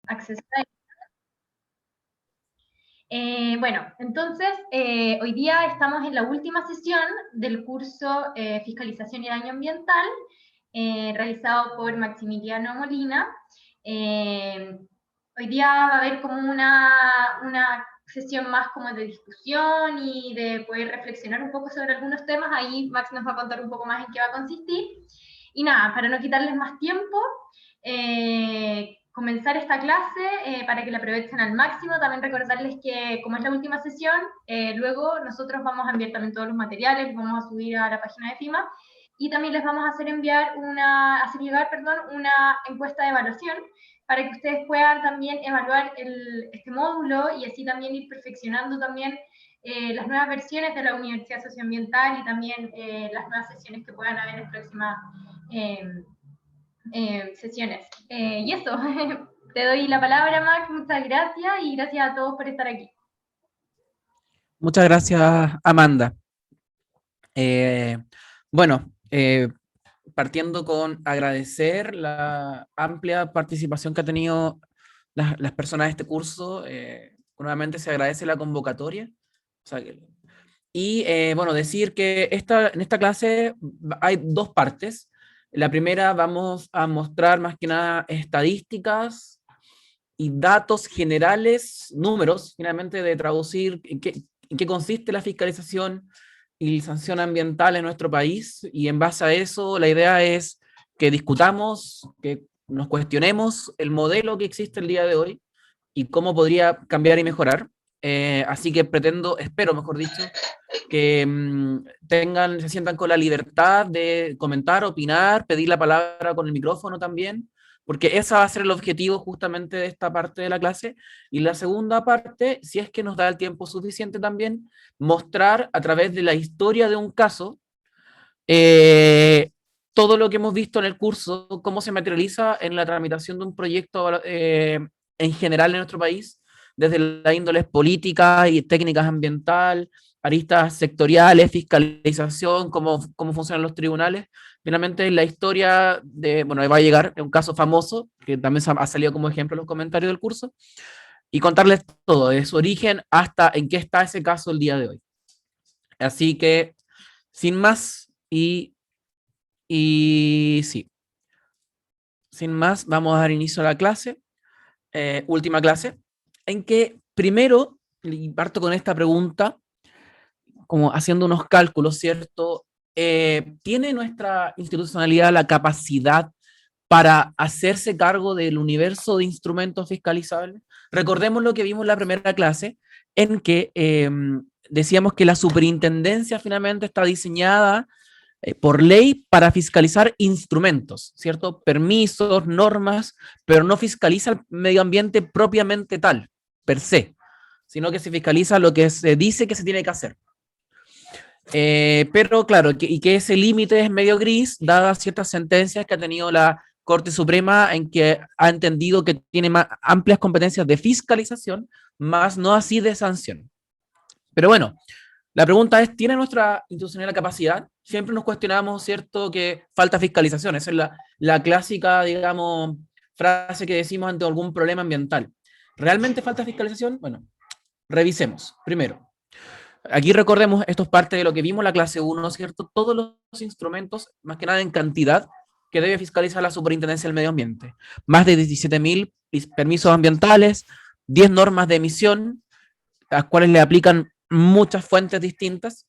acceso a bueno, entonces, hoy día estamos en la última sesión del curso Fiscalización y Daño Ambiental, realizado por Maximiliano Molina. Hoy día va a haber como una sesión más como de discusión y de poder reflexionar un poco sobre algunos temas. Ahí Max nos va a contar un poco más en qué va a consistir. Y nada, para no quitarles más tiempo, comenzar esta clase para que la aprovechen al máximo. También recordarles que como es la última sesión, luego nosotros vamos a enviar también todos los materiales, los vamos a subir a la página de FIMA y también les vamos a hacer llegar una encuesta de evaluación para que ustedes puedan también evaluar este módulo y así también ir perfeccionando también las nuevas versiones de la Universidad Socioambiental y también las nuevas sesiones que puedan haber en próximas sesiones. Y eso, te doy la palabra, Max, muchas gracias y gracias a todos por estar aquí. Muchas gracias, Amanda. Bueno, partiendo con agradecer la amplia participación que han tenido las personas de este curso, nuevamente se agradece la convocatoria. O sea, y bueno, decir que en esta clase hay dos partes. La primera vamos a mostrar más que nada estadísticas y datos generales, números, finalmente de traducir en qué consiste la fiscalización y sanción ambiental en nuestro país, y en base a eso la idea es que discutamos, que nos cuestionemos el modelo que existe el día de hoy y cómo podría cambiar y mejorar. Así que espero, mejor dicho, que se sientan con la libertad de comentar, opinar, pedir la palabra con el micrófono también, porque ese va a ser el objetivo justamente de esta parte de la clase. Y la segunda parte, si es que nos da el tiempo suficiente también, mostrar a través de la historia de un caso eh, todo lo que hemos visto en el curso, cómo se materializa en la tramitación de un proyecto en general en nuestro país, desde la índoles política y técnicas ambiental, aristas sectoriales, fiscalización, cómo funcionan los tribunales. Finalmente, la historia bueno, va a llegar, es un caso famoso, que también ha salido como ejemplo en los comentarios del curso, y contarles todo, de su origen hasta en qué está ese caso el día de hoy. Así que, sin más, y sí, sin más, vamos a dar inicio a la clase, última clase, en que primero, y parto con esta pregunta, como haciendo unos cálculos, ¿cierto? ¿Tiene nuestra institucionalidad la capacidad para hacerse cargo del universo de instrumentos fiscalizables? Recordemos lo que vimos en la primera clase, en que decíamos que la superintendencia finalmente está diseñada por ley para fiscalizar instrumentos, ¿cierto? Permisos, normas, pero no fiscaliza el medio ambiente propiamente tal, per se, sino que se fiscaliza lo que se dice que se tiene que hacer. Pero claro, y que ese límite es medio gris, dadas ciertas sentencias que ha tenido la Corte Suprema en que ha entendido que tiene más amplias competencias de fiscalización, más no así de sanción. Pero bueno, la pregunta es, ¿tiene nuestra institución la capacidad? Siempre nos cuestionamos, ¿cierto?, que falta fiscalización. Esa es la clásica, digamos, frase que decimos ante algún problema ambiental. ¿Realmente falta fiscalización? Bueno, revisemos. Primero, aquí recordemos, esto es parte de lo que vimos en la clase 1, ¿cierto? Todos los instrumentos, más que nada en cantidad, que debe fiscalizar la Superintendencia del Medio Ambiente. Más de 17.000 permisos ambientales, 10 normas de emisión, a las cuales le aplican muchas fuentes distintas,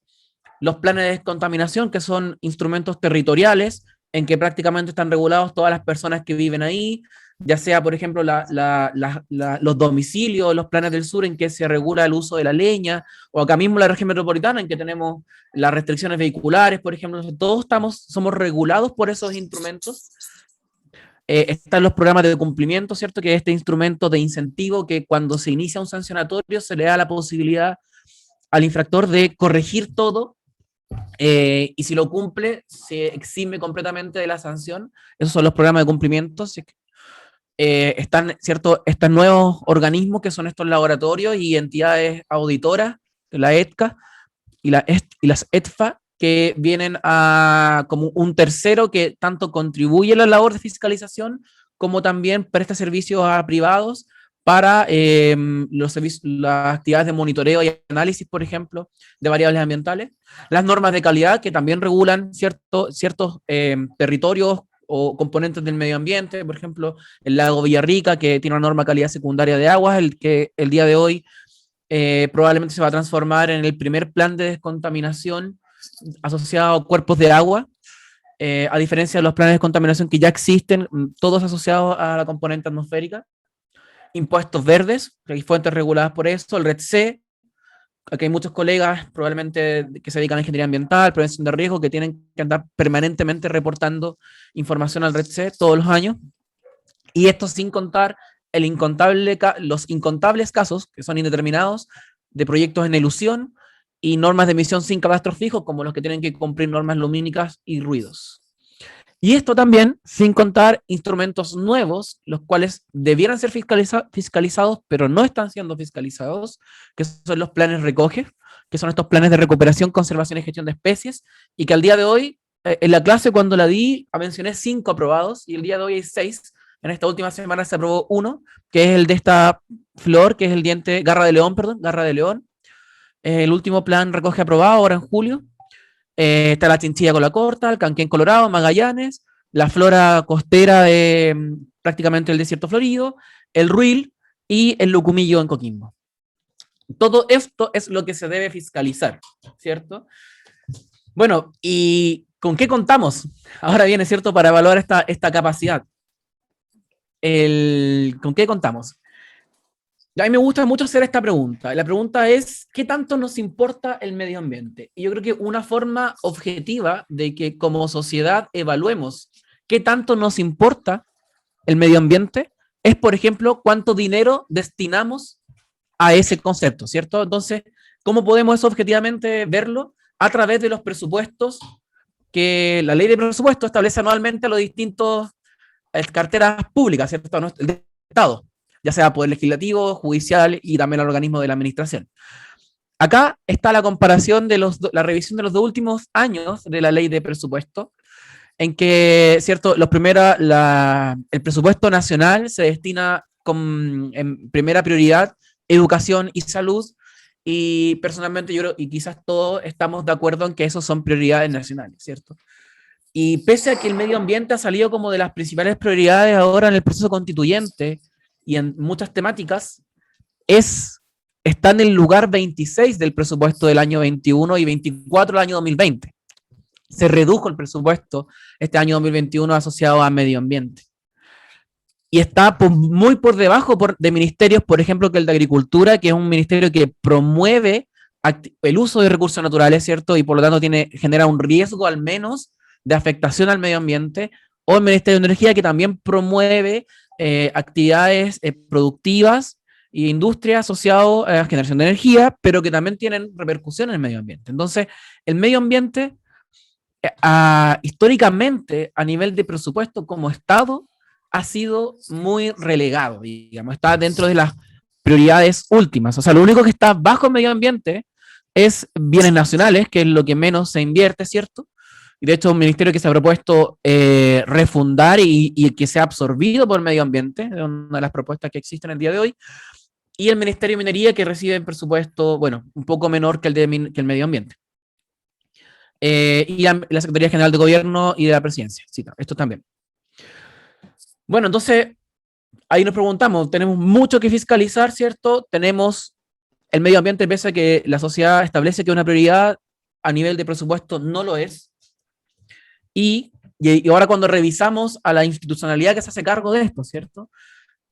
los planes de descontaminación, que son instrumentos territoriales en que prácticamente están regulados todas las personas que viven ahí, ya sea, por ejemplo, los domicilios, los planes del sur en que se regula el uso de la leña, o acá mismo la región metropolitana en que tenemos las restricciones vehiculares, por ejemplo. Todos somos regulados por esos instrumentos. Están los programas de cumplimiento, ¿cierto? Que es este instrumento de incentivo que cuando se inicia un sancionatorio se le da la posibilidad al infractor de corregir todo y si lo cumple se exime completamente de la sanción. Esos son los programas de cumplimiento. Están, ¿cierto?, estos nuevos organismos que son estos laboratorios y entidades auditoras, la ETCA y las ETFA, que vienen como un tercero que tanto contribuye a la labor de fiscalización como también presta servicios a privados para las actividades de monitoreo y análisis, por ejemplo, de variables ambientales. Las normas de calidad que también regulan ciertos territorios o componentes del medio ambiente, por ejemplo, el lago Villarrica, que tiene una norma de calidad secundaria de aguas, el que el día de hoy probablemente se va a transformar en el primer plan de descontaminación asociado a cuerpos de agua, a diferencia de los planes de descontaminación que ya existen, todos asociados a la componente atmosférica. Impuestos verdes, que hay fuentes reguladas por eso, el RED-C, aquí hay muchos colegas probablemente que se dedican a ingeniería ambiental, prevención de riesgo, que tienen que andar permanentemente reportando información al RED-C todos los años, y esto sin contar los incontables casos, que son indeterminados, de proyectos en elusión y normas de emisión sin catastro fijo, como los que tienen que cumplir normas lumínicas y ruidos. Y esto también sin contar instrumentos nuevos, los cuales debieran ser fiscalizados, pero no están siendo fiscalizados, que son los planes RECOGE, que son estos planes de recuperación, conservación y gestión de especies, y que al día de hoy, en la clase cuando la di, mencioné 5 aprobados, y el día de hoy hay 6. En esta última semana se aprobó 1, que es el de esta flor, que es el diente, garra de león. El último plan RECOGE aprobado ahora en julio. Está la chinchilla con la corta, el canquén colorado, Magallanes, la flora costera de prácticamente el desierto florido, el ruil y el lucumillo en Coquimbo. Todo esto es lo que se debe fiscalizar, ¿cierto? Bueno, ¿y con qué contamos? Ahora viene, ¿cierto?, para evaluar esta capacidad. ¿Con qué contamos? A mí me gusta mucho hacer esta pregunta. La pregunta es, ¿qué tanto nos importa el medio ambiente? Y yo creo que una forma objetiva de que como sociedad evaluemos qué tanto nos importa el medio ambiente es, por ejemplo, cuánto dinero destinamos a ese concepto, ¿cierto? Entonces, ¿cómo podemos eso objetivamente verlo? A través de los presupuestos que la ley de presupuesto establece anualmente a los distintos carteras públicas, ¿cierto? El Estado, ya sea poder legislativo, judicial y también al organismo de la administración. Acá está la comparación de la revisión de los 2 últimos años de la ley de presupuesto, en que, ¿cierto?, el presupuesto nacional se destina en primera prioridad educación y salud, y personalmente yo creo, y quizás todos estamos de acuerdo en que esos son prioridades nacionales, ¿cierto? Y pese a que el medio ambiente ha salido como de las principales prioridades ahora en el proceso constituyente y en muchas temáticas, está en el lugar 26 del presupuesto del año 21 y 24 del año 2020. Se redujo el presupuesto este año 2021 asociado a medio ambiente. Y está muy por debajo de ministerios, por ejemplo, que el de Agricultura, que es un ministerio que promueve el uso de recursos naturales, ¿cierto? Y por lo tanto genera un riesgo al menos de afectación al medio ambiente, o el Ministerio de Energía, que también promueve actividades productivas e industria asociadas a la generación de energía, pero que también tienen repercusión en el medio ambiente. Entonces, el medio ambiente, históricamente, a nivel de presupuesto como Estado, ha sido muy relegado, digamos, está dentro de las prioridades últimas. O sea, lo único que está bajo el medio ambiente es bienes nacionales, que es lo que menos se invierte, ¿cierto? Y de hecho, un ministerio que se ha propuesto refundar y que sea absorbido por el medio ambiente, es una de las propuestas que existen el día de hoy, y el Ministerio de Minería, que recibe un presupuesto, bueno, un poco menor que el medio ambiente. Y la Secretaría General de Gobierno y de la Presidencia, sí, esto también. Bueno, entonces, ahí nos preguntamos, tenemos mucho que fiscalizar, ¿cierto? Tenemos el medio ambiente, pese a que la sociedad establece que es una prioridad, a nivel de presupuesto no lo es. Y ahora cuando revisamos a la institucionalidad que se hace cargo de esto, ¿cierto?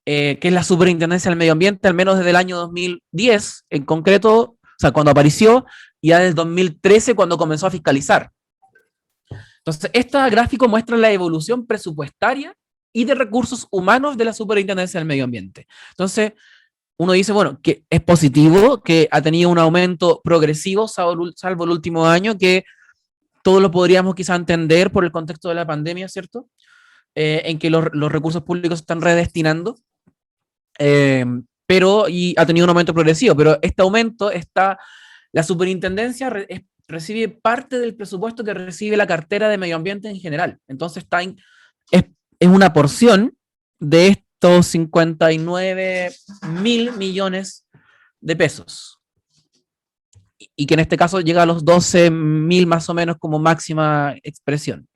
Que es la Superintendencia del Medio Ambiente, al menos desde el año 2010, en concreto, o sea, cuando apareció, y ya desde el 2013 cuando comenzó a fiscalizar. Entonces, este gráfico muestra la evolución presupuestaria y de recursos humanos de la Superintendencia del Medio Ambiente. Entonces, uno dice, bueno, que es positivo, que ha tenido un aumento progresivo, salvo el último año, que todos lo podríamos quizá entender por el contexto de la pandemia, ¿cierto? En que los recursos públicos se están redestinando, y ha tenido un aumento progresivo, pero este aumento la superintendencia recibe parte del presupuesto que recibe la cartera de medio ambiente en general, entonces es una porción de estos 59.000 millones de pesos. Y que en este caso llega a los 12.000 más o menos como máxima expresión.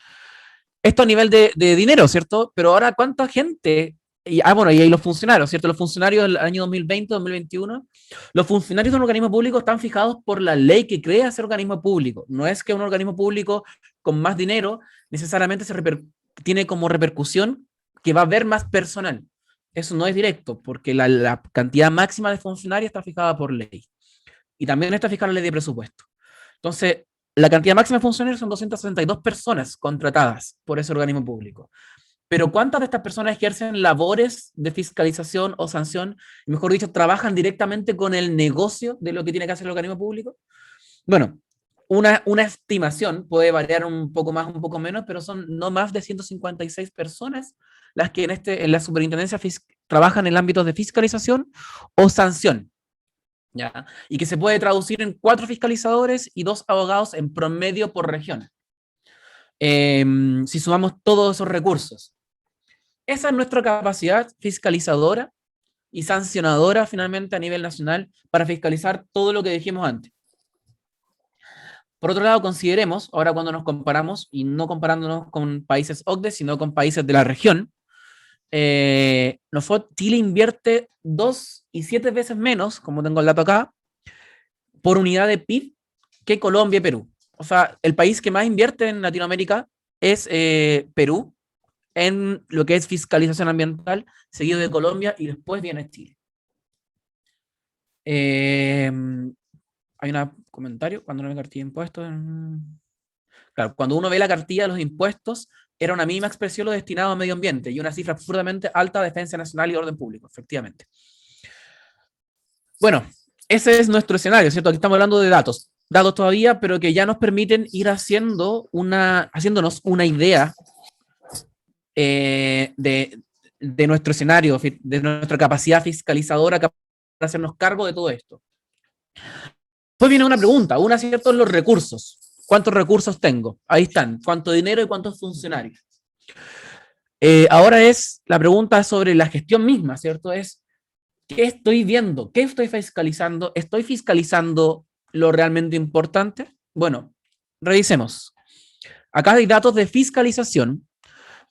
Esto a nivel de dinero, ¿cierto? Pero ahora, ¿cuánta gente? Bueno, y ahí los funcionarios, ¿cierto? Los funcionarios del año 2020, 2021, los funcionarios de un organismo público están fijados por la ley que crea ese organismo público. No es que un organismo público con más dinero necesariamente tiene como repercusión que va a haber más personal. Eso no es directo, porque la cantidad máxima de funcionarios está fijada por ley. Y también está fijada la ley de presupuesto. Entonces, la cantidad máxima de funcionarios son 262 personas contratadas por ese organismo público. Pero ¿cuántas de estas personas ejercen labores de fiscalización o sanción? Mejor dicho, trabajan directamente con el negocio de lo que tiene que hacer el organismo público. Bueno, una estimación puede variar un poco más, un poco menos, pero son no más de 156 personas las que en la superintendencia trabajan en el ámbito de fiscalización o sanción. ¿Ya? Y que se puede traducir en 4 fiscalizadores y 2 abogados en promedio por región. Si sumamos todos esos recursos. Esa es nuestra capacidad fiscalizadora y sancionadora finalmente a nivel nacional para fiscalizar todo lo que dijimos antes. Por otro lado, consideremos, ahora cuando nos comparamos, y no comparándonos con países OCDE, sino con países de la región, Chile invierte 2 y 7 veces menos, como tengo el dato acá, por unidad de PIB que Colombia y Perú. O sea, el país que más invierte en Latinoamérica es Perú, en lo que es fiscalización ambiental, seguido de Colombia y después viene Chile. Hay un comentario, cuando no ve cartilla de impuestos. Claro, cuando uno ve la cartilla de los impuestos, era una mínima expresión lo destinado a medio ambiente y una cifra absurdamente alta a defensa nacional y orden público, efectivamente. Bueno, ese es nuestro escenario, ¿cierto? Aquí estamos hablando de datos todavía, pero que ya nos permiten ir haciéndonos una idea de nuestro escenario, de nuestra capacidad fiscalizadora para hacernos cargo de todo esto. Pues viene una pregunta, ¿cierto? Los recursos. ¿Cuántos recursos tengo? Ahí están, ¿cuánto dinero y cuántos funcionarios? Ahora la pregunta sobre la gestión misma, ¿cierto? ¿Qué estoy viendo? ¿Qué estoy fiscalizando? ¿Estoy fiscalizando lo realmente importante? Bueno, revisemos. Acá hay datos de fiscalización.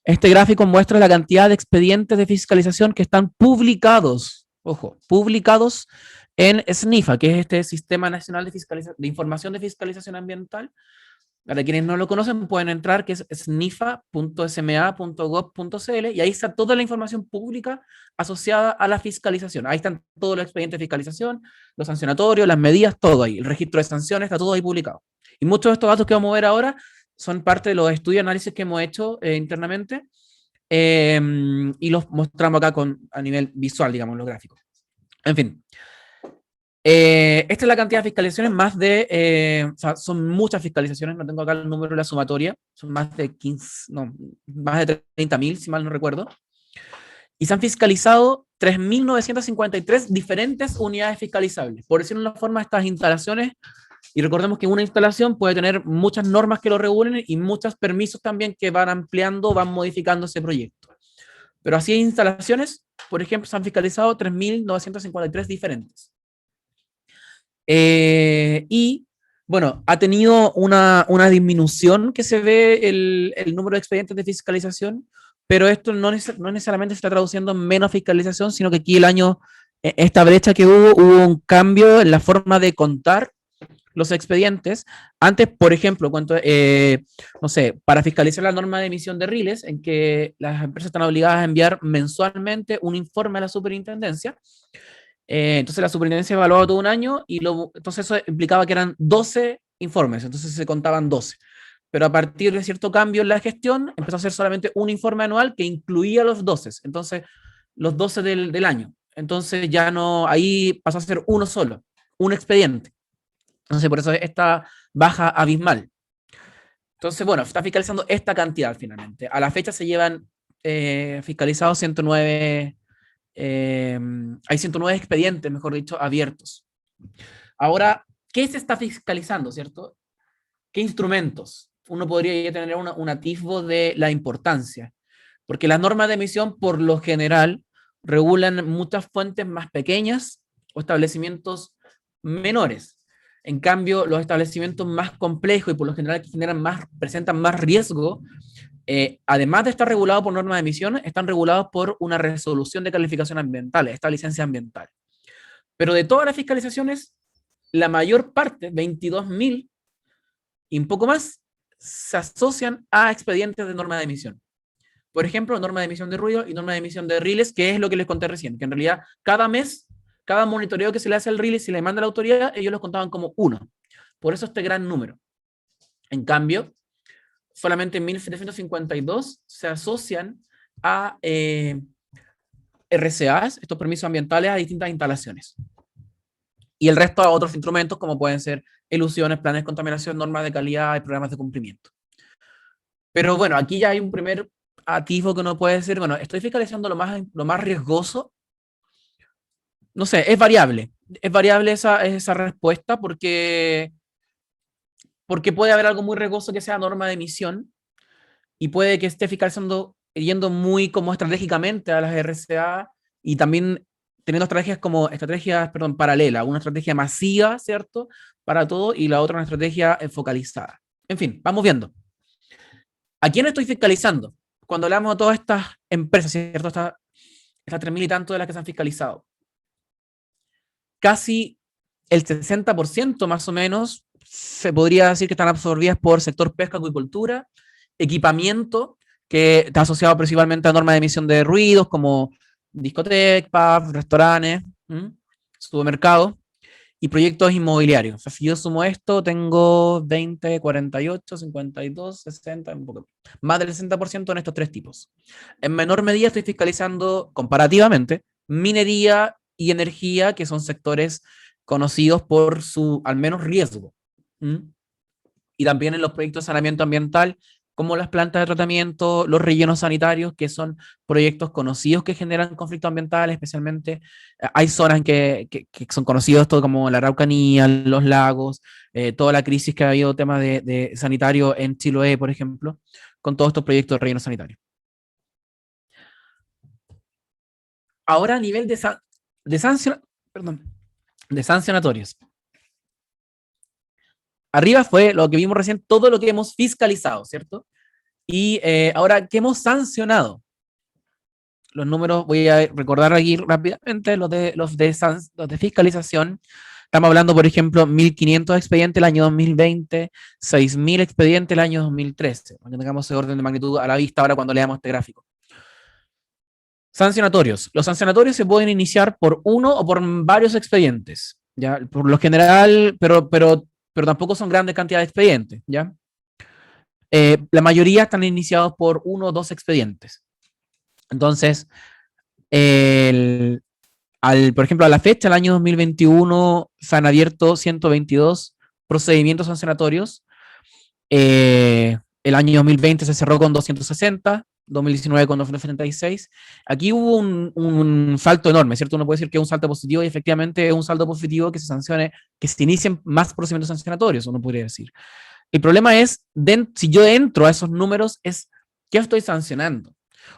Este gráfico muestra la cantidad de expedientes de fiscalización que están publicados, ojo, publicados en SNIFA, que es este Sistema Nacional de Información de Fiscalización Ambiental. Para quienes no lo conocen, pueden entrar, que es snifa.sma.gov.cl, y ahí está toda la información pública asociada a la fiscalización. Ahí están todos los expedientes de fiscalización, los sancionatorios, las medidas, todo ahí. El registro de sanciones está todo ahí publicado. Y muchos de estos datos que vamos a ver ahora son parte de los estudios y análisis que hemos hecho internamente, y los mostramos acá a nivel visual, digamos, los gráficos. En fin. Esta es la cantidad de fiscalizaciones, o sea, son muchas fiscalizaciones, no tengo acá el número de la sumatoria, son más de 30.000, si mal no recuerdo, y se han fiscalizado 3.953 diferentes unidades fiscalizables. Por decirlo de una forma, estas instalaciones, y recordemos que una instalación puede tener muchas normas que lo regulen y muchos permisos también que van ampliando, van modificando ese proyecto. Pero así hay instalaciones, por ejemplo, se han fiscalizado 3.953 diferentes. Y bueno, ha tenido una disminución que se ve el número de expedientes de fiscalización, pero esto no necesariamente se está traduciendo en menos fiscalización, sino que aquí esta brecha que hubo un cambio en la forma de contar los expedientes. Antes, por ejemplo, no sé, para fiscalizar la norma de emisión de riles, en que las empresas están obligadas a enviar mensualmente un informe a la superintendencia. Entonces la superintendencia evaluaba todo un año y entonces eso implicaba que eran 12 informes, entonces se contaban 12. Pero a partir de cierto cambio en la gestión, empezó a ser solamente un informe anual que incluía los 12, entonces los 12 del año. Entonces ya no, ahí pasó a ser uno solo, un expediente. Entonces por eso esta baja abismal. Entonces, bueno, está fiscalizando esta cantidad finalmente. A la fecha se llevan fiscalizados 109. Hay 109 expedientes, mejor dicho, abiertos. Ahora, ¿qué se está fiscalizando, cierto? ¿Qué instrumentos? Uno podría ya tener un atisbo de la importancia. Porque las normas de emisión, por lo general, regulan muchas fuentes más pequeñas o establecimientos menores. En cambio, los establecimientos más complejos y por lo general que presentan más riesgo, además de estar regulados por normas de emisión, están regulados por una resolución de calificación ambiental, esta licencia ambiental. Pero de todas las fiscalizaciones, la mayor parte, 22.000 y un poco más, se asocian a expedientes de norma de emisión. Por ejemplo, norma de emisión de ruido y norma de emisión de riles, que es lo que les conté recién, que en realidad cada mes, cada monitoreo que se le hace al rile, se le manda a la autoridad, ellos los contaban como uno. Por eso este gran número. En cambio, solamente 1.752 se asocian a RCAs, estos permisos ambientales, a distintas instalaciones. Y el resto a otros instrumentos, como pueden ser elusiones, planes de contaminación, normas de calidad y programas de cumplimiento. Pero bueno, aquí ya hay un primer atisbo que uno puede decir, bueno, estoy fiscalizando lo más riesgoso. No sé, es variable esa respuesta porque puede haber algo muy riesgoso que sea norma de emisión y puede que esté fiscalizando, yendo muy como estratégicamente a las RCA y también teniendo estrategias paralelas, una estrategia masiva, ¿cierto? Para todo y la otra una estrategia focalizada. En fin, vamos viendo. ¿A quién estoy fiscalizando? Cuando hablamos de todas estas empresas, ¿cierto? Estas 3.000 y tanto de las que se han fiscalizado. Casi el 60% más o menos se podría decir que están absorbidas por sector pesca, acuicultura, equipamiento, que está asociado principalmente a normas de emisión de ruidos como discotecas, pubs, restaurantes, supermercados, y proyectos inmobiliarios. O sea, si yo sumo esto, tengo 20, 48, 52, 60, un poco más del 60% en estos tres tipos. En menor medida estoy fiscalizando comparativamente minería y energía, que son sectores conocidos por su, al menos, riesgo. Y también en los proyectos de saneamiento ambiental, como las plantas de tratamiento, los rellenos sanitarios, que son proyectos conocidos que generan conflictos ambientales, especialmente hay zonas que son conocidos, todo como la Araucanía, los lagos, toda la crisis que ha habido, temas de sanitario en Chiloé, por ejemplo, con todos estos proyectos de relleno sanitario. Ahora a nivel de sancionatorios. Arriba fue lo que vimos recién, todo lo que hemos fiscalizado, ¿cierto? Y ahora, ¿qué hemos sancionado? Los números, voy a recordar aquí rápidamente, los de fiscalización. Estamos hablando, por ejemplo, 1.500 expedientes el año 2020, 6.000 expedientes el año 2013. Para que tengamos ese orden de magnitud a la vista ahora cuando leamos este gráfico. Sancionatorios. Los sancionatorios se pueden iniciar por uno o por varios expedientes, ¿ya? Por lo general, pero tampoco son grandes cantidades de expedientes, ¿ya? La mayoría están iniciados por uno o dos expedientes. Entonces, por ejemplo, a la fecha, el año 2021, se han abierto 122 procedimientos sancionatorios. El año 2020 se cerró con 260, 2019 con 276. Aquí hubo un salto enorme, ¿cierto? Uno puede decir que es un salto positivo y efectivamente es un salto positivo que se inicien más procedimientos sancionatorios, uno podría decir. El problema es, si yo entro a esos números, es ¿qué estoy sancionando?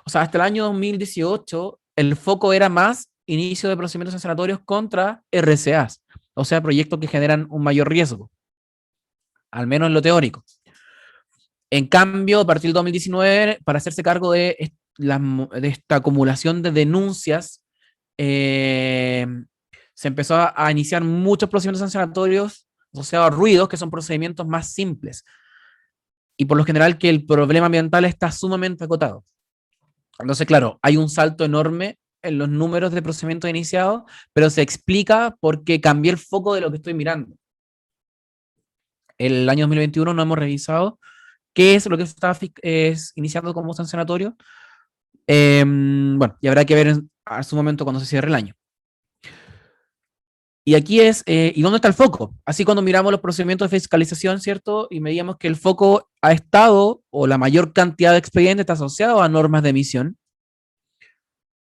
O sea, hasta el año 2018, el foco era más inicio de procedimientos sancionatorios contra RCAs, o sea, proyectos que generan un mayor riesgo, al menos en lo teórico. En cambio, a partir del 2019, para hacerse cargo de esta acumulación de denuncias, se empezó a iniciar muchos procedimientos sancionatorios asociados a ruidos, que son procedimientos más simples. Y por lo general que el problema ambiental está sumamente acotado. Entonces, claro, hay un salto enorme en los números de procedimientos iniciados, pero se explica porque cambié el foco de lo que estoy mirando. El año 2021 no hemos revisado qué es lo que está iniciando como sancionatorio. Bueno, y habrá que ver a su momento cuando se cierre el año. Y aquí es, ¿y dónde está el foco? Así cuando miramos los procedimientos de fiscalización, ¿cierto? Y medíamos que el foco ha estado, o la mayor cantidad de expedientes está asociado a normas de emisión.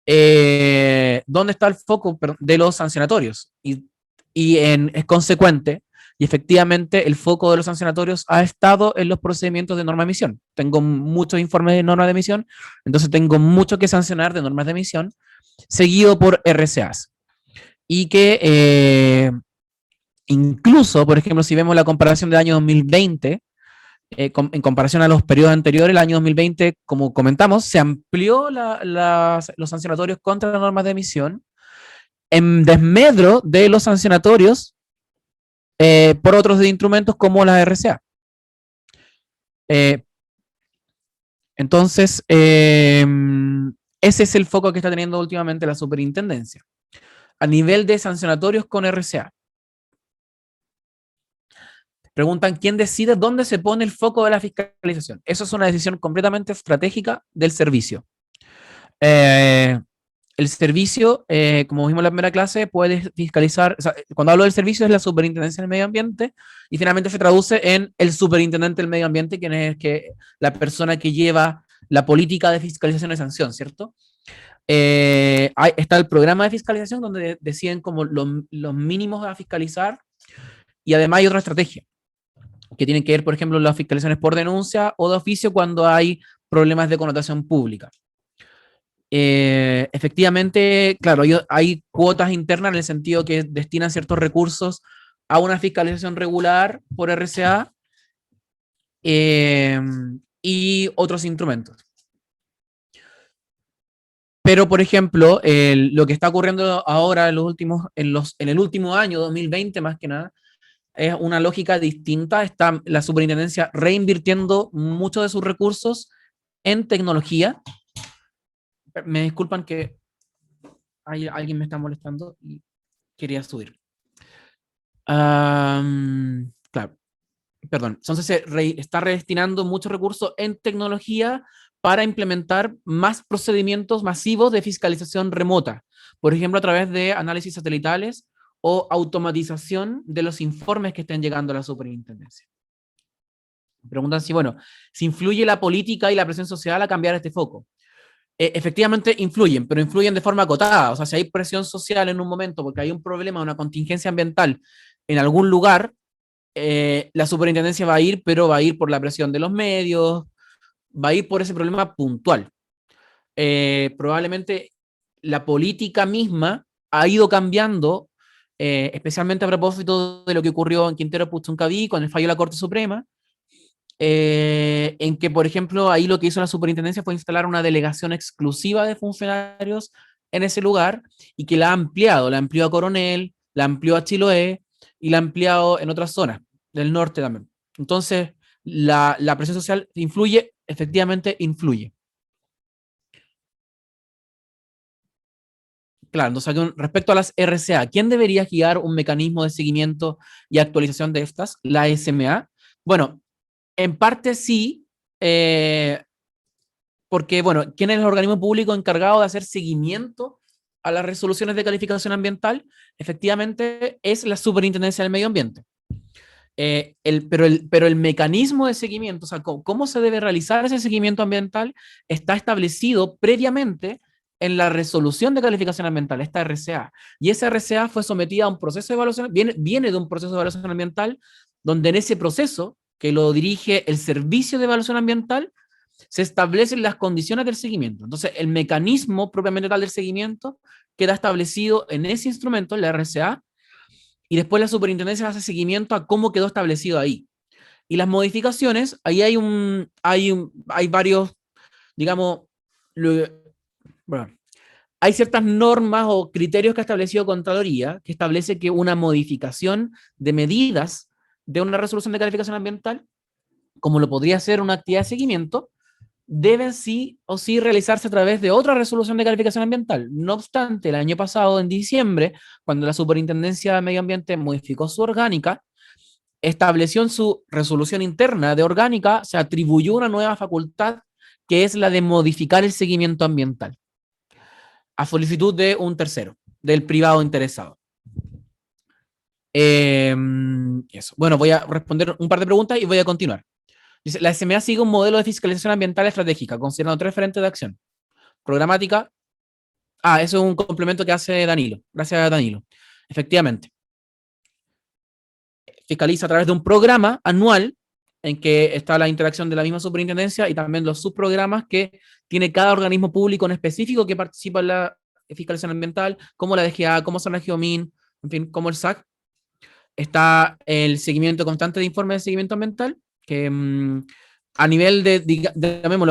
¿Dónde está el foco de los sancionatorios? Y es consecuente y efectivamente el foco de los sancionatorios ha estado en los procedimientos de norma de emisión. Tengo muchos informes de norma de emisión, entonces tengo mucho que sancionar de normas de emisión, seguido por RCAs. Y que incluso, por ejemplo, si vemos la comparación del año 2020, en comparación a los periodos anteriores, el año 2020, como comentamos, se amplió los sancionatorios contra las normas de emisión en desmedro de los sancionatorios por otros instrumentos como la RCA. Entonces, ese es el foco que está teniendo últimamente la superintendencia. A nivel de sancionatorios con RCA. Preguntan quién decide dónde se pone el foco de la fiscalización. Eso es una decisión completamente estratégica del servicio. El servicio, como vimos en la primera clase, puede fiscalizar, o sea, cuando hablo del servicio es la superintendencia del medio ambiente y finalmente se traduce en el superintendente del medio ambiente, quien es la persona que lleva la política de fiscalización y sanción, ¿cierto? Está el programa de fiscalización donde deciden como los mínimos a fiscalizar y además hay otra estrategia que tienen que ver, por ejemplo, las fiscalizaciones por denuncia o de oficio cuando hay problemas de connotación pública. Efectivamente, claro, hay cuotas internas en el sentido que destinan ciertos recursos a una fiscalización regular por RCA y otros instrumentos. Pero, por ejemplo, lo que está ocurriendo ahora en el último año, 2020 más que nada, es una lógica distinta. Está la superintendencia reinvirtiendo muchos de sus recursos en tecnología. Me disculpan que alguien me está molestando y quería subir. Claro, perdón. Entonces está redestinando muchos recursos en tecnología para implementar más procedimientos masivos de fiscalización remota. Por ejemplo, a través de análisis satelitales o automatización de los informes que estén llegando a la superintendencia. Preguntan si influye la política y la presión social a cambiar este foco. Efectivamente influyen, pero influyen de forma acotada. O sea, si hay presión social en un momento porque hay un problema, una contingencia ambiental en algún lugar, la superintendencia va a ir, pero va a ir por la presión de los medios, va a ir por ese problema puntual. Probablemente la política misma ha ido cambiando, especialmente a propósito de lo que ocurrió en Quintero Puchuncaví con el fallo de la Corte Suprema, en que, por ejemplo, ahí lo que hizo la superintendencia fue instalar una delegación exclusiva de funcionarios en ese lugar y que la ha ampliado, la amplió a Coronel, la amplió a Chiloé y la ha ampliado en otras zonas del norte también. Entonces, la presión social influye, efectivamente influye. Claro, entonces, respecto a las RCA, ¿quién debería guiar un mecanismo de seguimiento y actualización de estas? ¿La SMA? Bueno, en parte sí, porque, bueno, ¿quién es el organismo público encargado de hacer seguimiento a las resoluciones de calificación ambiental? Efectivamente, es la Superintendencia del Medio Ambiente. Pero el mecanismo de seguimiento, o sea, cómo se debe realizar ese seguimiento ambiental, está establecido previamente en la resolución de calificación ambiental, esta RCA. Y esa RCA fue sometida a un proceso de evaluación, viene de un proceso de evaluación ambiental, donde en ese proceso, que lo dirige el Servicio de Evaluación Ambiental, se establecen las condiciones del seguimiento. Entonces, el mecanismo propiamente tal del seguimiento queda establecido en ese instrumento, en la RCA, y después la superintendencia hace seguimiento a cómo quedó establecido ahí. Y las modificaciones, ahí hay varios, digamos, bueno, hay ciertas normas o criterios que ha establecido Contraloría, que establece que una modificación de medidas de una resolución de calificación ambiental, como lo podría ser una actividad de seguimiento, deben sí o sí realizarse a través de otra resolución de calificación ambiental. No obstante, el año pasado, en diciembre, cuando la Superintendencia de Medio Ambiente modificó su orgánica, estableció en su resolución interna de orgánica, se atribuyó una nueva facultad que es la de modificar el seguimiento ambiental a solicitud de un tercero, del privado interesado. Eso. Bueno, voy a responder un par de preguntas y voy a continuar. Dice, la SMA sigue un modelo de fiscalización ambiental estratégica, considerando 3 frentes de acción. Programática. Eso es un complemento que hace Danilo. Gracias, Danilo. Efectivamente. fiscaliza a través de un programa anual en que está la interacción de la misma superintendencia y también los subprogramas que tiene cada organismo público en específico que participa en la fiscalización ambiental, como la DGA, como son la Geomin, en fin, como el SAC. Está el seguimiento constante de informes de seguimiento ambiental, que a nivel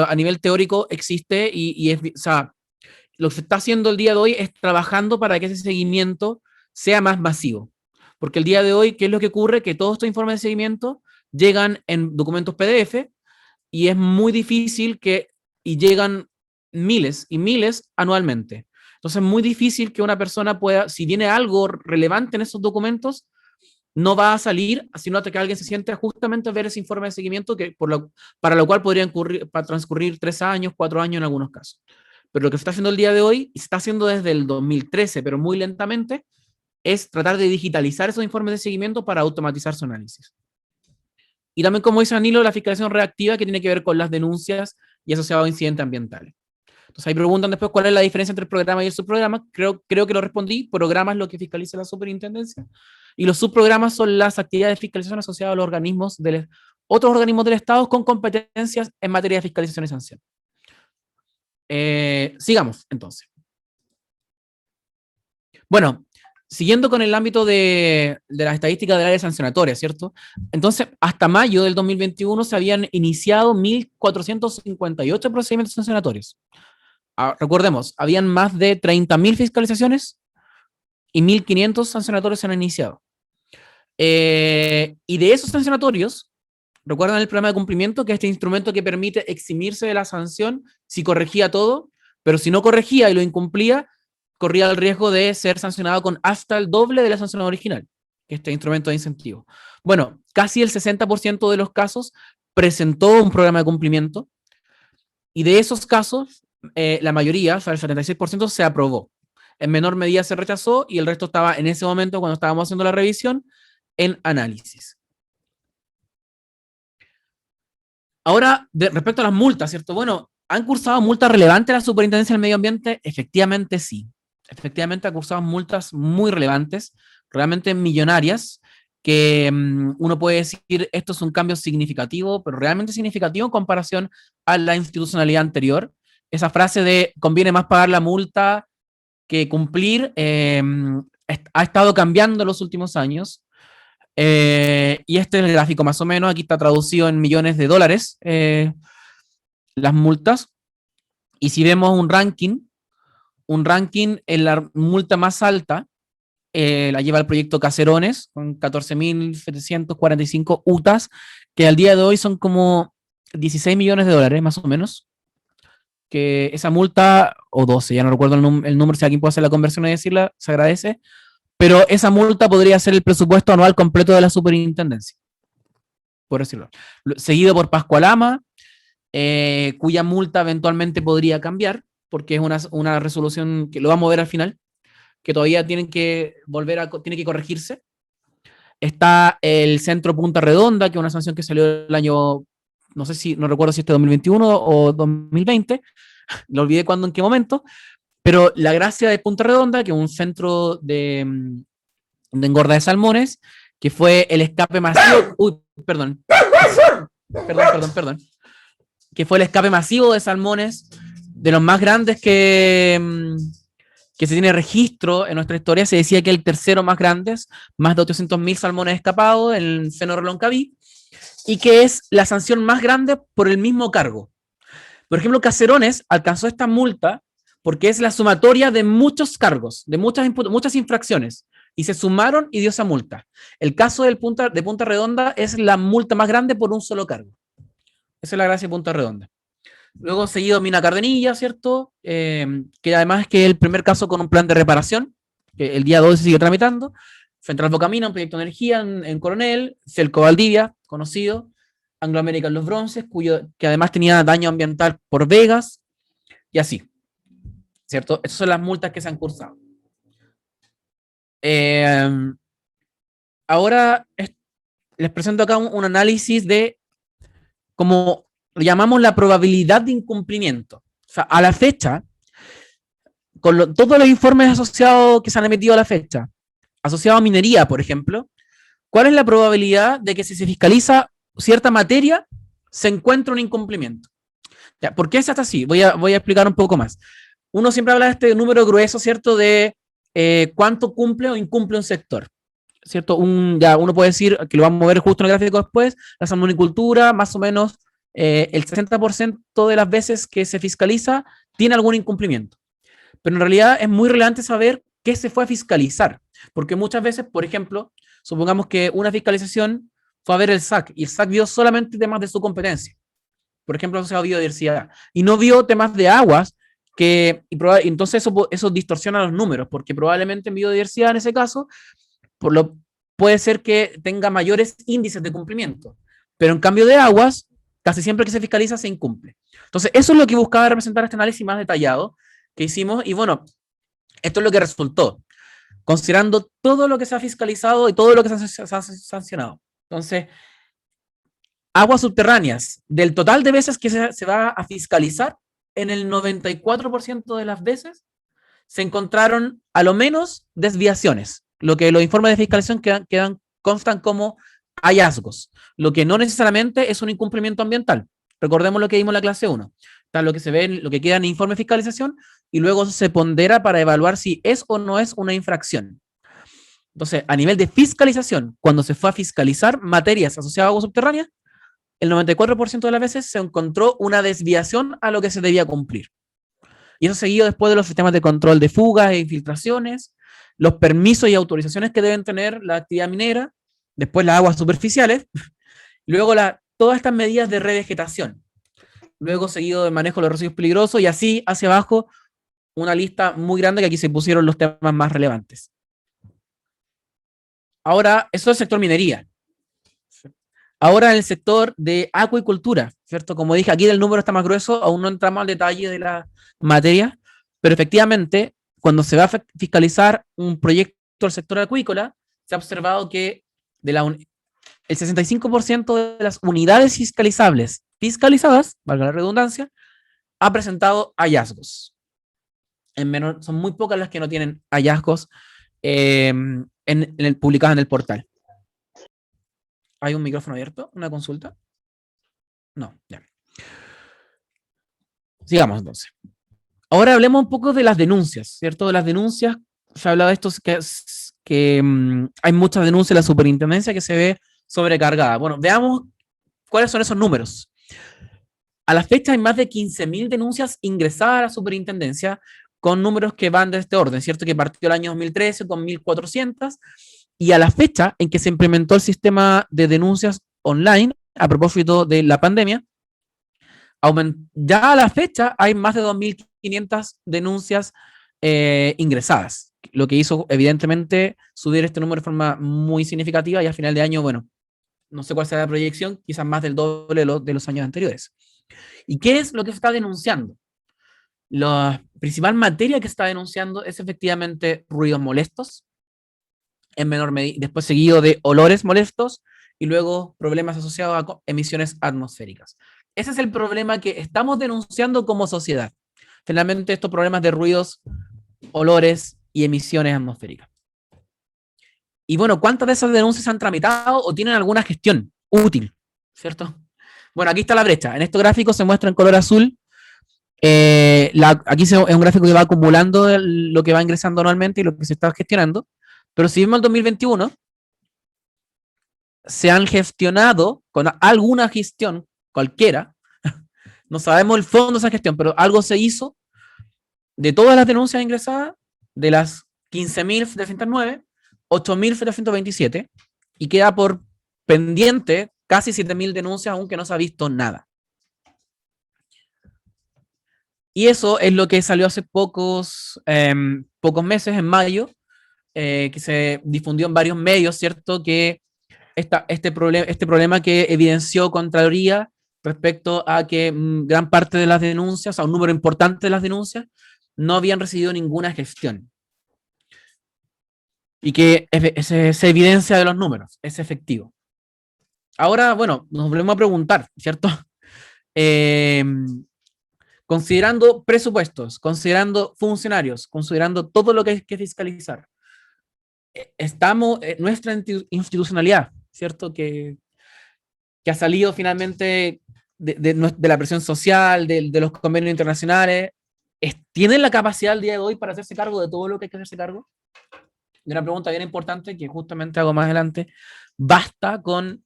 a nivel teórico existe y es, o sea, lo que se está haciendo el día de hoy es trabajando para que ese seguimiento sea más masivo. Porque el día de hoy, ¿qué es lo que ocurre? Que todos estos informes de seguimiento llegan en documentos PDF y es muy difícil y llegan miles y miles anualmente. Entonces es muy difícil que una persona pueda, si tiene algo relevante en esos documentos, no va a salir, sino hasta que alguien se siente justamente a ver ese informe de seguimiento para lo cual podrían transcurrir 3 años, 4 años en algunos casos. Pero lo que se está haciendo el día de hoy, y se está haciendo desde el 2013, pero muy lentamente, es tratar de digitalizar esos informes de seguimiento para automatizar su análisis. Y también, como dice Danilo, la fiscalización reactiva que tiene que ver con las denuncias y asociados a incidentes ambientales. Entonces ahí preguntan después cuál es la diferencia entre el programa y el subprograma. Creo que lo respondí. Programa es lo que fiscaliza la superintendencia y los subprogramas son las actividades de fiscalización asociadas a los otros organismos del Estado con competencias en materia de fiscalización y sanción. Sigamos, entonces. Bueno, siguiendo con el ámbito de las estadísticas del área sancionatoria, ¿cierto? Entonces, hasta mayo del 2021 se habían iniciado 1.458 procedimientos sancionatorios. Recordemos, habían más de 30.000 fiscalizaciones y 1.500 sancionatorios se han iniciado. Y de esos sancionatorios, recuerdan el programa de cumplimiento, que es este instrumento que permite eximirse de la sanción si corregía todo, pero si no corregía y lo incumplía, corría el riesgo de ser sancionado con hasta el doble de la sanción original, que es este instrumento de incentivo. Bueno, casi el 60% de los casos presentó un programa de cumplimiento, y de esos casos, la mayoría, o sea, el 76% se aprobó. En menor medida se rechazó y el resto estaba en ese momento, cuando estábamos haciendo la revisión, en análisis. Ahora, respecto a las multas, ¿cierto? Bueno, ¿han cursado multas relevantes la Superintendencia del Medio Ambiente? Efectivamente sí. Efectivamente ha cursado multas muy relevantes, realmente millonarias, que uno puede decir esto es un cambio significativo, pero realmente significativo en comparación a la institucionalidad anterior. Esa frase de conviene más pagar la multa que cumplir ha estado cambiando en los últimos años. Y este es el gráfico más o menos, aquí está traducido en millones de dólares las multas. Y si vemos un ranking en la multa más alta, la lleva el proyecto Caserones, con 14.745 UTAs, que al día de hoy son como 16 millones de dólares, más o menos. Que esa multa, o 12, ya no recuerdo el número, si alguien puede hacer la conversión y decirla, se agradece, pero esa multa podría ser el presupuesto anual completo de la superintendencia, por decirlo. Seguido por Pascualama, cuya multa eventualmente podría cambiar, porque es una resolución que lo va a mover al final, que todavía tiene que corregirse. Está el Centro Punta Redonda, que es una sanción que salió el año, no recuerdo si este 2021 o 2020, lo olvidé cuándo, en qué momento, pero la gracia de Punta Redonda, que es un centro de engorda de salmones, que fue el escape masivo, que fue el escape masivo de salmones, de los más grandes que se tiene registro en nuestra historia. Se decía que el tercero más grande, más de 800.000 salmones escapados en el seno de Reloncaví, y que es la sanción más grande por el mismo cargo. Por ejemplo, Caserones alcanzó esta multa porque es la sumatoria de muchos cargos, de muchas infracciones, y se sumaron y dio esa multa. El caso de Punta Redonda es la multa más grande por un solo cargo. Esa es la gracia de Punta Redonda. Luego seguido Mina Cardenilla, ¿cierto? Que además es que el primer caso con un plan de reparación, que el día 2 se sigue tramitando. Central Bocamina, un proyecto de energía en Coronel. Celco Valdivia, conocido. Anglo American Los Bronces, que además tenía daño ambiental por Vegas. Y así, ¿cierto? Esas son las multas que se han cursado. Ahora les presento acá un análisis de cómo lo llamamos la probabilidad de incumplimiento. O sea, a la fecha, todos los informes asociados que se han emitido a la fecha, asociados a minería, por ejemplo, ¿cuál es la probabilidad de que si se fiscaliza cierta materia se encuentre un incumplimiento? Ya, ¿por qué es hasta así? Voy a explicar un poco más. Uno siempre habla de este número grueso, ¿cierto? De cuánto cumple o incumple un sector, ¿cierto? Ya uno puede decir, que lo vamos a ver justo en el gráfico después, la salmonicultura, más o menos el 60% de las veces que se fiscaliza tiene algún incumplimiento. Pero en realidad es muy relevante saber qué se fue a fiscalizar, porque muchas veces, por ejemplo, supongamos que una fiscalización fue a ver el SAC y el SAC vio solamente temas de su competencia, por ejemplo, asociado a biodiversidad, y no vio temas de aguas, entonces eso distorsiona los números, porque probablemente en biodiversidad en ese caso puede ser que tenga mayores índices de cumplimiento, pero en cambio de aguas, casi siempre que se fiscaliza se incumple. Entonces, eso es lo que buscaba representar este análisis más detallado que hicimos, y bueno, esto es lo que resultó, considerando todo lo que se ha fiscalizado y todo lo que se ha sancionado. Entonces, aguas subterráneas, del total de veces que se va a fiscalizar, en el 94% de las veces se encontraron a lo menos desviaciones, lo que los informes de fiscalización constan como hallazgos, lo que no necesariamente es un incumplimiento ambiental. Recordemos lo que vimos en la clase 1. Está lo que se ve, lo que queda en el informe de fiscalización, y luego se pondera para evaluar si es o no es una infracción. Entonces, a nivel de fiscalización, cuando se fue a fiscalizar materias asociadas a aguas subterráneas, el 94% de las veces se encontró una desviación a lo que se debía cumplir. Y eso seguido después de los sistemas de control de fugas e infiltraciones, los permisos y autorizaciones que deben tener la actividad minera, después las aguas superficiales, luego todas estas medidas de revegetación, luego seguido de manejo de los residuos peligrosos, y así hacia abajo una lista muy grande, que aquí se pusieron los temas más relevantes. Ahora, eso es el sector minería. Ahora en el sector de acuicultura, ¿cierto? Como dije, aquí el número está más grueso, aún no entramos al detalle de la materia, pero efectivamente, cuando se va a fiscalizar un proyecto del sector acuícola, se ha observado que el 65% de las unidades fiscalizadas, valga la redundancia, ha presentado hallazgos. Son muy pocas las que no tienen hallazgos publicados en el portal. ¿Hay un micrófono abierto? ¿Una consulta? No, ya. Sigamos entonces. Ahora hablemos un poco de las denuncias, ¿cierto? De las denuncias, se habla de esto, que hay muchas denuncias de la superintendencia que se ve sobrecargada. Bueno, veamos cuáles son esos números. A la fecha hay más de 15.000 denuncias ingresadas a la superintendencia, con números que van de este orden, ¿cierto? Que partió el año 2013 con 1.400, y a la fecha en que se implementó el sistema de denuncias online, a propósito de la pandemia, ya a la fecha hay más de 2.500 denuncias ingresadas, lo que hizo evidentemente subir este número de forma muy significativa, y al final de año, bueno, no sé cuál será la proyección, quizás más del doble de los años anteriores. ¿Y qué es lo que se está denunciando? La principal materia que se está denunciando es efectivamente ruidos molestos, en menor medida, después seguido de olores molestos, y luego problemas asociados a emisiones atmosféricas. Ese es el problema que estamos denunciando como sociedad. Finalmente, estos problemas de ruidos, olores y emisiones atmosféricas. Y bueno, ¿cuántas de esas denuncias se han tramitado o tienen alguna gestión útil? ¿Cierto? Bueno, aquí está la brecha. En este gráfico se muestra en color azul. Aquí es un gráfico que va acumulando lo que va ingresando anualmente y lo que se está gestionando. Pero si vemos el 2021, se han gestionado con alguna gestión, cualquiera, no sabemos el fondo de esa gestión, pero algo se hizo de todas las denuncias ingresadas, de las 15.709, 8.727, y queda por pendiente casi 7.000 denuncias, aunque no se ha visto nada. Y eso es lo que salió hace pocos meses, en mayo, que se difundió en varios medios, ¿cierto? Que este problema que evidenció Contraloría respecto a que gran parte de las denuncias, o sea, un número importante de las denuncias, no habían recibido ninguna gestión. Y que se evidencia de los números, es efectivo. Ahora, bueno, nos volvemos a preguntar, ¿cierto? Considerando presupuestos, considerando funcionarios, considerando todo lo que hay que fiscalizar, estamos, nuestra institucionalidad, ¿cierto? Que ha salido finalmente de la presión social, de los convenios internacionales, ¿tienen la capacidad al día de hoy para hacerse cargo de todo lo que hay que hacerse cargo? Y una pregunta bien importante que justamente hago más adelante, ¿basta con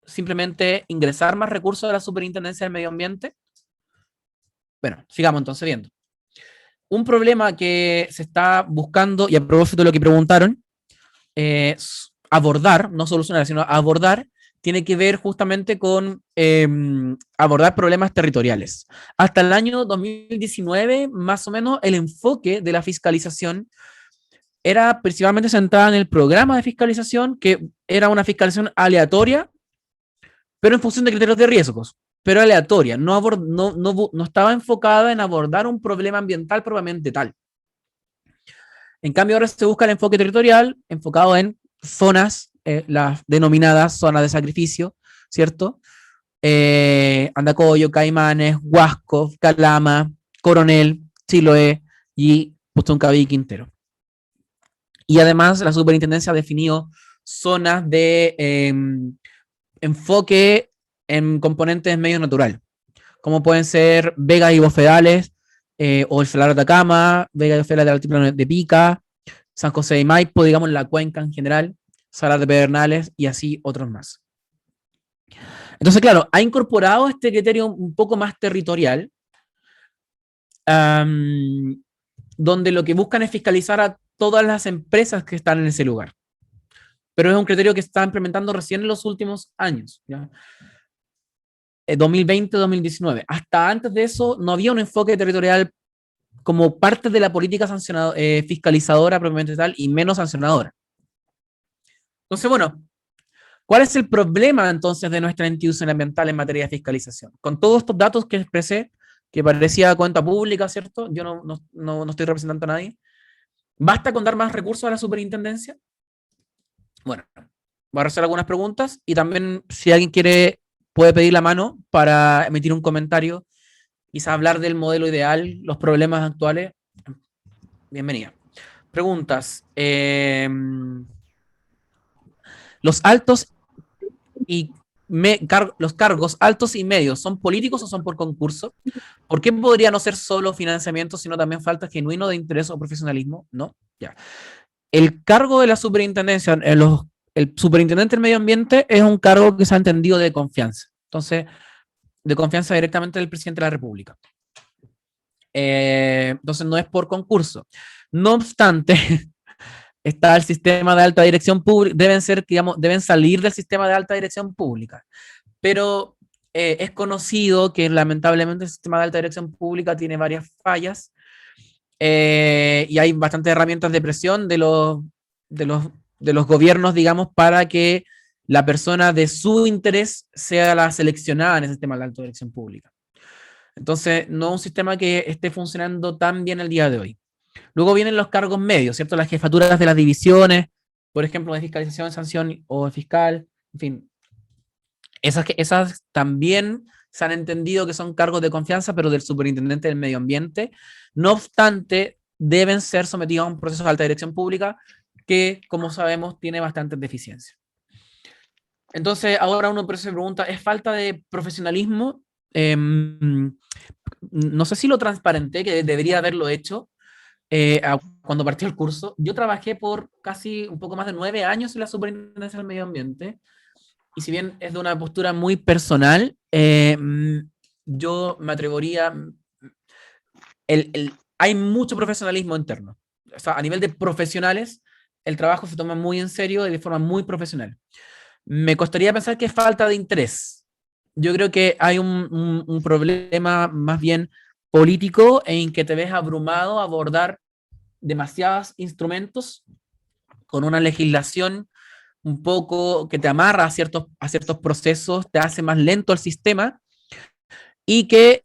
simplemente ingresar más recursos de la Superintendencia del Medio Ambiente? Bueno, sigamos entonces viendo. Un problema que se está buscando, y a propósito de lo que preguntaron, abordar, no solucionar, sino abordar, tiene que ver justamente con abordar problemas territoriales. Hasta el año 2019, más o menos, el enfoque de la fiscalización era principalmente centrada en el programa de fiscalización, que era una fiscalización aleatoria, pero en función de criterios de riesgos, pero aleatoria, no estaba enfocada en abordar un problema ambiental propiamente tal. En cambio, ahora se busca el enfoque territorial enfocado en zonas, las denominadas zonas de sacrificio, ¿cierto? Andacollo, Caimanes, Huasco, Calama, Coronel, Chiloé y Puchuncaví y Quintero. Y además la superintendencia ha definido zonas de enfoque en componentes medio natural, como pueden ser vegas y bofedales, o el Salar de Atacama, Vega y bofedales del altiplano de Pica, San José de Maipo, digamos la cuenca en general, Salar de Pedernales y así otros más. Entonces, claro, ha incorporado este criterio un poco más territorial, donde lo que buscan es fiscalizar a todas las empresas que están en ese lugar. Pero es un criterio que está implementando recién en los últimos años, ¿ya? 2020-2019. Hasta antes de eso no había un enfoque territorial como parte de la política fiscalizadora propiamente tal y menos sancionadora. Entonces, bueno, ¿cuál es el problema entonces de nuestra institución ambiental en materia de fiscalización? Con todos estos datos que expresé, que parecía cuenta pública, ¿cierto? Yo no estoy representando a nadie. ¿Basta con dar más recursos a la superintendencia? Bueno, voy a hacer algunas preguntas y también si alguien quiere puede pedir la mano para emitir un comentario, quizá hablar del modelo ideal, los problemas actuales. Bienvenida. Preguntas. Los altos y los cargos altos y medios, ¿son políticos o son por concurso? ¿Por qué podría no ser solo financiamiento, sino también falta genuino de interés o profesionalismo? No, ya. El cargo de la superintendencia, el superintendente del medio ambiente es un cargo que se ha entendido de confianza. Entonces, de confianza directamente del presidente de la República. Entonces, no es por concurso. No obstante, está el sistema de alta dirección pública, deben salir del sistema de alta dirección pública. Pero es conocido que lamentablemente el sistema de alta dirección pública tiene varias fallas y hay bastantes herramientas de presión de los gobiernos, digamos, para que la persona de su interés sea la seleccionada en el sistema de alta dirección pública. Entonces, no es un sistema que esté funcionando tan bien el día de hoy. Luego vienen los cargos medios, ¿cierto? Las jefaturas de las divisiones, por ejemplo, de fiscalización, sanción o fiscal, en fin. Esas también se han entendido que son cargos de confianza, pero del superintendente del medio ambiente. No obstante, deben ser sometidos a un proceso de alta dirección pública que, como sabemos, tiene bastantes deficiencias. Entonces, ahora uno se pregunta, ¿es falta de profesionalismo? No sé si lo transparenté, que debería haberlo hecho cuando partió el curso. Yo trabajé por casi un poco más de 9 años en la Superintendencia del Medio Ambiente, y si bien es de una postura muy personal, yo me atrevería, hay mucho profesionalismo interno. O sea, a nivel de profesionales, el trabajo se toma muy en serio y de forma muy profesional. Me costaría pensar que es falta de interés. Yo creo que hay un problema más bien político en que te ves abrumado a abordar demasiados instrumentos con una legislación un poco que te amarra a ciertos procesos, te hace más lento el sistema y que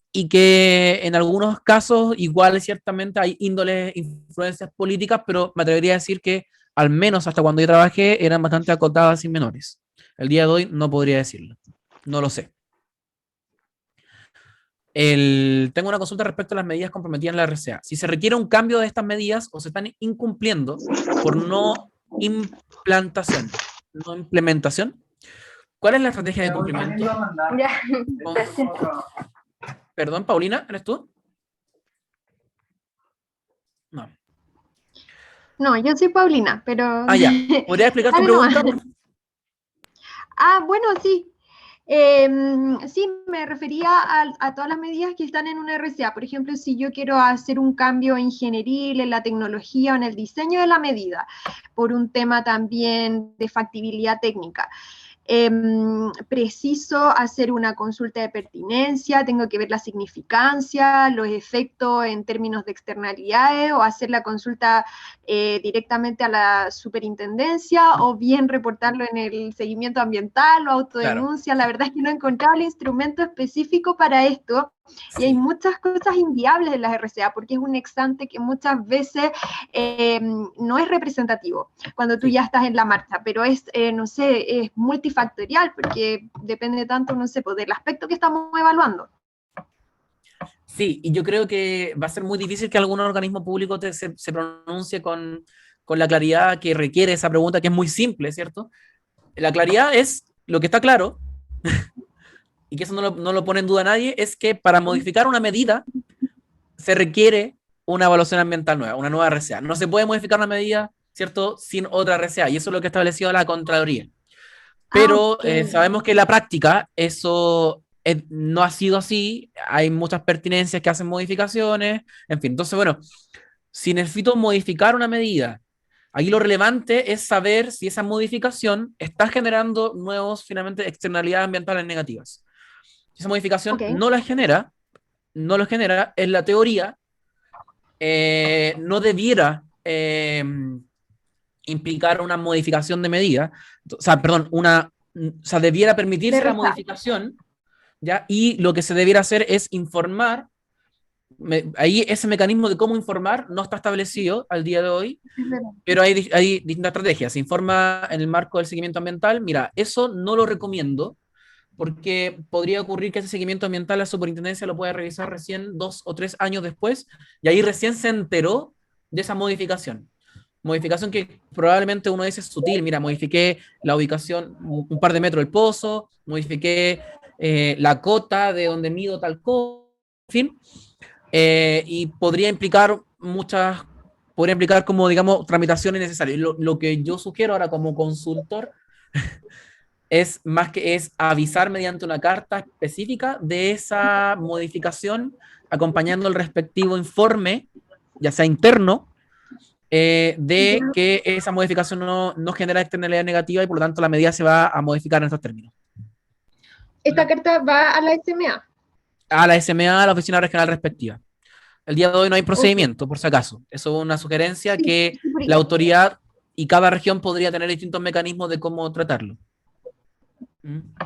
en algunos casos igual ciertamente hay índoles, influencias políticas, pero me atrevería a decir que al menos hasta cuando yo trabajé eran bastante acotadas y menores. El día de hoy no podría decirlo, no lo sé. Tengo una consulta respecto a las medidas comprometidas en la RCA. Si se requiere un cambio de estas medidas o se están incumpliendo por no implantación, no implementación. ¿Cuál es la estrategia de cumplimiento? Ya. Perdón, Paulina, ¿eres tú? No. No, yo soy Paulina, pero... Ya. ¿Podrías explicar tu Dale nomás. pregunta? Bueno, sí. Sí, me refería a todas las medidas que están en una RCA. Por ejemplo, si yo quiero hacer un cambio ingenieril en la tecnología o en el diseño de la medida, por un tema también de factibilidad técnica. Preciso hacer una consulta de pertinencia, tengo que ver la significancia, los efectos en términos de externalidades, o hacer la consulta directamente a la superintendencia, o bien reportarlo en el seguimiento ambiental o autodenuncia. Claro. La verdad es que no he encontrado el instrumento específico para esto. Y hay muchas cosas inviables en las RCA, porque es un ex ante que muchas veces no es representativo cuando tú ya estás en la marcha, pero es, no sé, es multifactorial, porque depende tanto, no sé, pues, del aspecto que estamos evaluando. Sí, y yo creo que va a ser muy difícil que algún organismo público se pronuncie con la claridad que requiere esa pregunta, que es muy simple, ¿cierto? La claridad es lo que está claro, y que eso no lo pone en duda nadie, es que para modificar una medida se requiere una evaluación ambiental nueva, una nueva RCA. No se puede modificar una medida, ¿cierto?, sin otra RCA, y eso es lo que ha establecido la Contraloría. Pero sabemos que en la práctica eso no ha sido así, hay muchas pertinencias que hacen modificaciones, en fin. Entonces, bueno, si necesito modificar una medida, aquí lo relevante es saber si esa modificación está generando finalmente, externalidades ambientales negativas. Si esa modificación no lo genera, en la teoría, no debiera implicar una modificación de medida, o sea, perdón, debiera permitirse la modificación, ¿ya? Y lo que se debiera hacer es informar. Ahí ese mecanismo de cómo informar no está establecido al día de hoy, pero hay distintas estrategias. Se informa en el marco del seguimiento ambiental. Mira, eso no lo recomiendo, porque podría ocurrir que ese seguimiento ambiental la superintendencia lo pueda revisar recién 2 o 3 años después, y ahí recién se enteró de esa modificación. Modificación que probablemente uno dice es sutil. Mira, modifiqué la ubicación un par de metros del pozo, modifiqué la cota de donde mido tal cosa, en fin, y podría implicar como, digamos, tramitaciones necesarias. Lo que yo sugiero ahora como consultor es más que es avisar mediante una carta específica de esa modificación, acompañando el respectivo informe, ya sea interno, de que esa modificación no genera externalidad negativa y por lo tanto la medida se va a modificar en estos términos. ¿Esta carta va a la SMA? A la SMA, a la oficina regional respectiva. El día de hoy no hay procedimiento, por si acaso. Eso es una sugerencia que la autoridad y cada región podría tener distintos mecanismos de cómo tratarlo.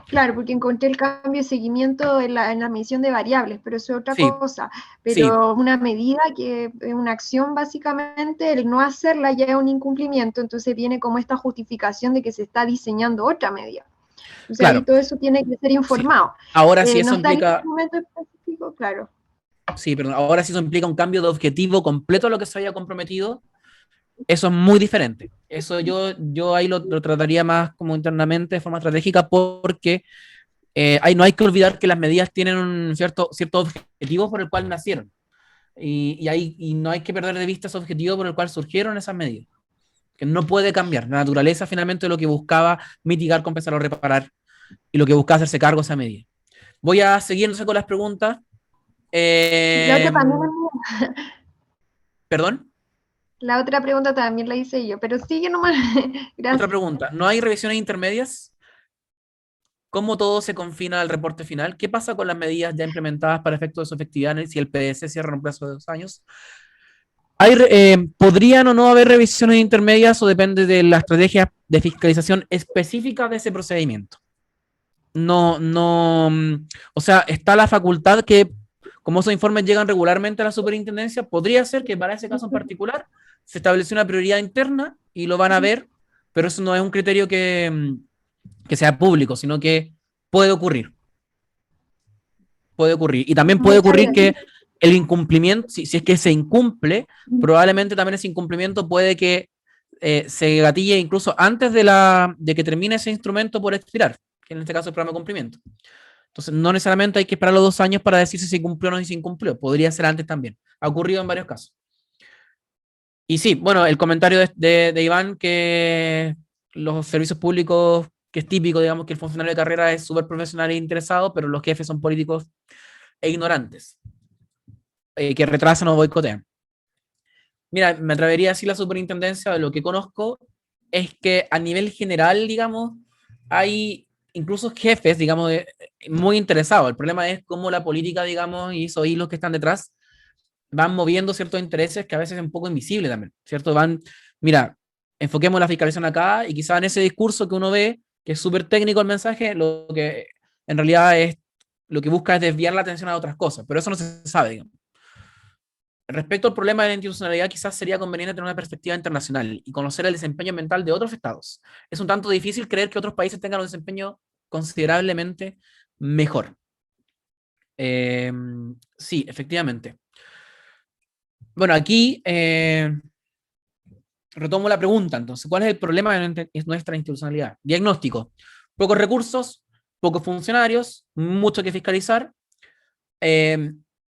Claro, porque encontré el cambio de seguimiento en la medición de variables, pero eso es otra cosa. Pero una medida que es una acción, básicamente, el no hacerla ya es un incumplimiento, entonces viene como esta justificación de que se está diseñando otra medida. O sea, ahí todo eso tiene que ser informado. Ahora sí eso no implica... está en momento específico, claro. Sí, perdón, ahora sí eso implica un cambio de objetivo completo a lo que se había comprometido. Eso es muy diferente. Eso yo ahí lo trataría más como internamente, de forma estratégica, porque no hay que olvidar que las medidas tienen un cierto objetivo por el cual nacieron. Y no hay que perder de vista ese objetivo por el cual surgieron esas medidas. Que no puede cambiar. La naturaleza finalmente lo que buscaba mitigar, compensar o reparar, y lo que buscaba hacerse cargo de esa medida. Voy a seguir con las preguntas. La otra también ¿Perdón? La otra pregunta también la hice yo, pero sigue nomás. Gracias. Otra pregunta. ¿No hay revisiones intermedias? ¿Cómo todo se confina al reporte final? ¿Qué pasa con las medidas ya implementadas para efectos de su efectividad si el PDS cierra en un plazo de 2 años? ¿Podrían o no haber revisiones intermedias o depende de la estrategia de fiscalización específica de ese procedimiento? No, o sea, está la facultad que, como esos informes llegan regularmente a la superintendencia, podría ser que para ese caso en particular se estableció una prioridad interna y lo van a ver, pero eso no es un criterio que sea público, sino que puede ocurrir. Puede ocurrir. Y también puede ocurrir que el incumplimiento, si es que se incumple, probablemente también ese incumplimiento puede que se gatille incluso antes de que termine ese instrumento por expirar, que en este caso es el programa de cumplimiento. Entonces, no necesariamente hay que esperar los 2 años para decir si se cumplió o no, si se incumplió. Podría ser antes también. Ha ocurrido en varios casos. Y sí, bueno, el comentario de Iván, que los servicios públicos, que es típico, digamos, que el funcionario de carrera es súper profesional e interesado, pero los jefes son políticos e ignorantes, que retrasan o boicotean. Mira, me atrevería a decir la superintendencia, de lo que conozco, es que a nivel general, digamos, hay incluso jefes, digamos, muy interesados. El problema es cómo la política, digamos, y esos hilos que están detrás van moviendo ciertos intereses que a veces es un poco invisible también, ¿cierto? Mira, enfoquemos la fiscalización acá y quizá en ese discurso que uno ve, que es súper técnico el mensaje, lo que en realidad es, lo que busca es desviar la atención a otras cosas, pero eso no se sabe, digamos. Respecto al problema de la institucionalidad, quizás sería conveniente tener una perspectiva internacional y conocer el desempeño ambiental de otros estados. Es un tanto difícil creer que otros países tengan un desempeño considerablemente mejor. Sí, efectivamente. Bueno, aquí retomo la pregunta, entonces, ¿cuál es el problema de nuestra institucionalidad? Diagnóstico: pocos recursos, pocos funcionarios, mucho que fiscalizar.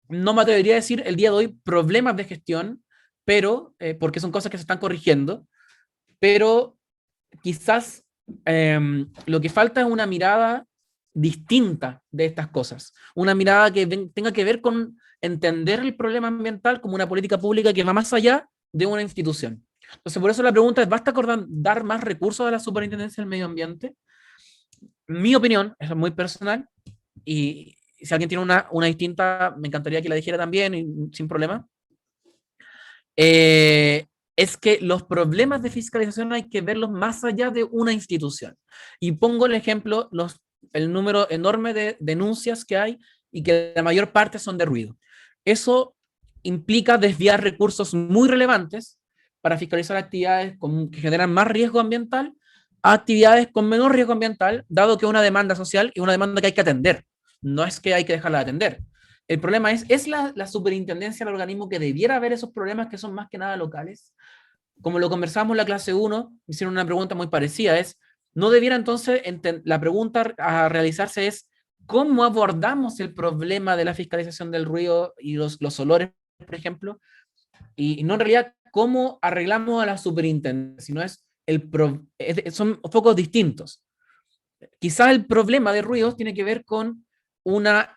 No me atrevería a decir el día de hoy problemas de gestión, pero, porque son cosas que se están corrigiendo, pero quizás lo que falta es una mirada distinta de estas cosas, una mirada que tenga que ver con entender el problema ambiental como una política pública que va más allá de una institución. Entonces, por eso la pregunta es, ¿basta con dar más recursos a la Superintendencia del Medio Ambiente? Mi opinión, es muy personal, y si alguien tiene una distinta, me encantaría que la dijera también, y, sin problema. Es que los problemas de fiscalización hay que verlos más allá de una institución. Y pongo el ejemplo, el número enorme de denuncias que hay y que la mayor parte son de ruido. Eso implica desviar recursos muy relevantes para fiscalizar actividades que generan más riesgo ambiental a actividades con menor riesgo ambiental, dado que es una demanda social y una demanda que hay que atender. No es que hay que dejarla de atender. El problema es la superintendencia el organismo que debiera ver esos problemas que son más que nada locales. Como lo conversamos en la clase 1, me hicieron una pregunta muy parecida, ¿no debiera entonces, la pregunta a realizarse es, ¿cómo abordamos el problema de la fiscalización del ruido y los olores, por ejemplo? Y no en realidad, ¿cómo arreglamos a la superintendencia? Sino son focos distintos. Quizás el problema de ruidos tiene que ver con una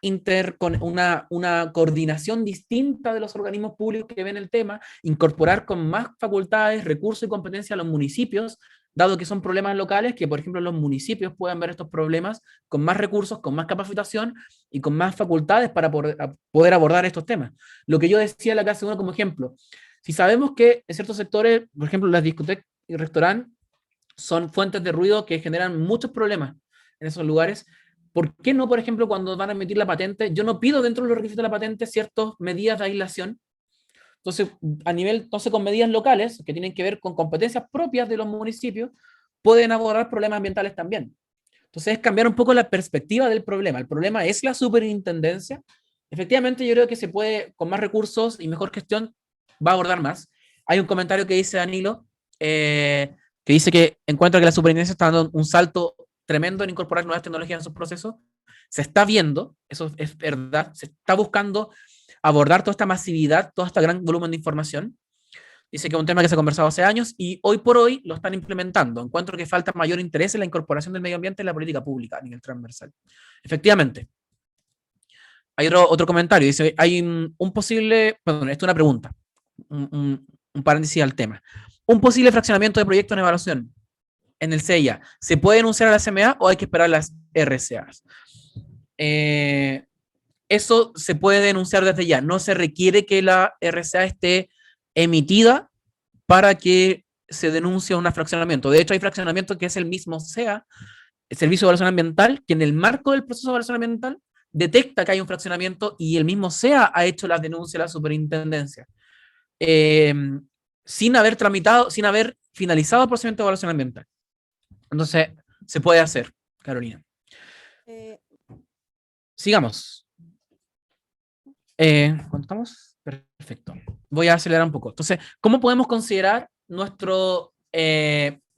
coordinación distinta de los organismos públicos que ven el tema, incorporar con más facultades, recursos y competencia a los municipios, dado que son problemas locales, que por ejemplo los municipios puedan ver estos problemas con más recursos, con más capacitación y con más facultades para poder abordar estos temas. Lo que yo decía en la clase 1 como ejemplo, si sabemos que en ciertos sectores, por ejemplo las discotecas y restaurantes, son fuentes de ruido que generan muchos problemas en esos lugares. ¿Por qué no, por ejemplo, cuando van a emitir la patente, yo no pido dentro de los requisitos de la patente ciertas medidas de aislación? Entonces, entonces con medidas locales, que tienen que ver con competencias propias de los municipios, pueden abordar problemas ambientales también. Entonces, es cambiar un poco la perspectiva del problema. El problema es la superintendencia. Efectivamente, yo creo que se puede, con más recursos y mejor gestión, va a abordar más. Hay un comentario que dice Danilo, que dice que encuentra que la superintendencia está dando un salto tremendo en incorporar nuevas tecnologías en sus procesos. Se está viendo, eso es verdad, se está buscando abordar toda esta masividad, todo este gran volumen de información. Dice que es un tema que se ha conversado hace años y hoy por hoy lo están implementando. Encuentro que falta mayor interés en la incorporación del medio ambiente en la política pública a nivel transversal. Efectivamente. Hay otro comentario, dice, hay un posible, perdón, esto es una pregunta, un paréntesis al tema. Un posible fraccionamiento de proyectos en evaluación en el CIA, ¿se puede denunciar a la CMA o hay que esperar a las RCAs? Eso se puede denunciar desde ya. No se requiere que la RCA esté emitida para que se denuncie un fraccionamiento. De hecho, hay fraccionamiento que es el mismo SEA, el Servicio de Evaluación Ambiental, que en el marco del proceso de evaluación ambiental detecta que hay un fraccionamiento y el mismo SEA ha hecho las denuncias a la superintendencia. Sin haber tramitado, sin haber finalizado el procedimiento de evaluación ambiental. Entonces, se puede hacer, Carolina. Sigamos. ¿Cuánto estamos? Perfecto. Voy a acelerar un poco. Entonces, ¿cómo podemos considerar nuestro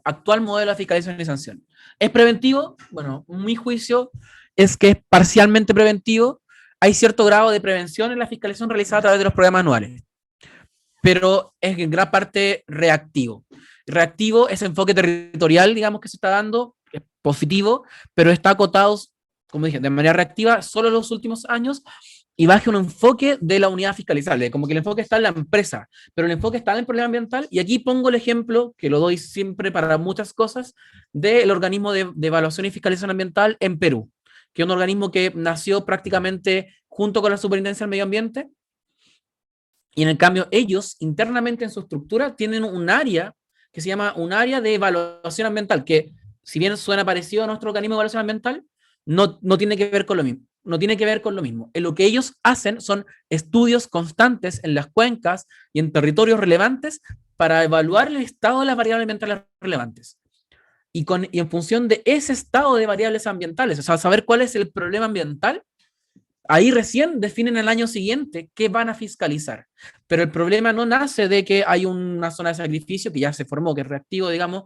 actual modelo de fiscalización y sanción. ¿Es preventivo? Bueno, mi juicio es que es parcialmente preventivo. Hay cierto grado de prevención en la fiscalización realizada a través de los programas anuales, pero es en gran parte reactivo. Reactivo, ese enfoque territorial, digamos, que se está dando, es positivo, pero está acotado, como dije, de manera reactiva solo en los últimos años, y baja un enfoque de la unidad fiscalizable, como que el enfoque está en la empresa, pero el enfoque está en el problema ambiental, y aquí pongo el ejemplo, que lo doy siempre para muchas cosas, del organismo de evaluación y fiscalización ambiental en Perú, que es un organismo que nació prácticamente junto con la Superintendencia del Medio Ambiente, y en el cambio ellos internamente en su estructura tienen un área que se llama un área de evaluación ambiental, que si bien suena parecido a nuestro organismo de evaluación ambiental, no tiene que ver con lo mismo. No tiene que ver con lo mismo. En lo que ellos hacen son estudios constantes en las cuencas y en territorios relevantes para evaluar el estado de las variables ambientales relevantes. Y en función de ese estado de variables ambientales, o sea, saber cuál es el problema ambiental, ahí recién definen el año siguiente qué van a fiscalizar. Pero el problema no nace de que hay una zona de sacrificio que ya se formó, que es reactivo, digamos,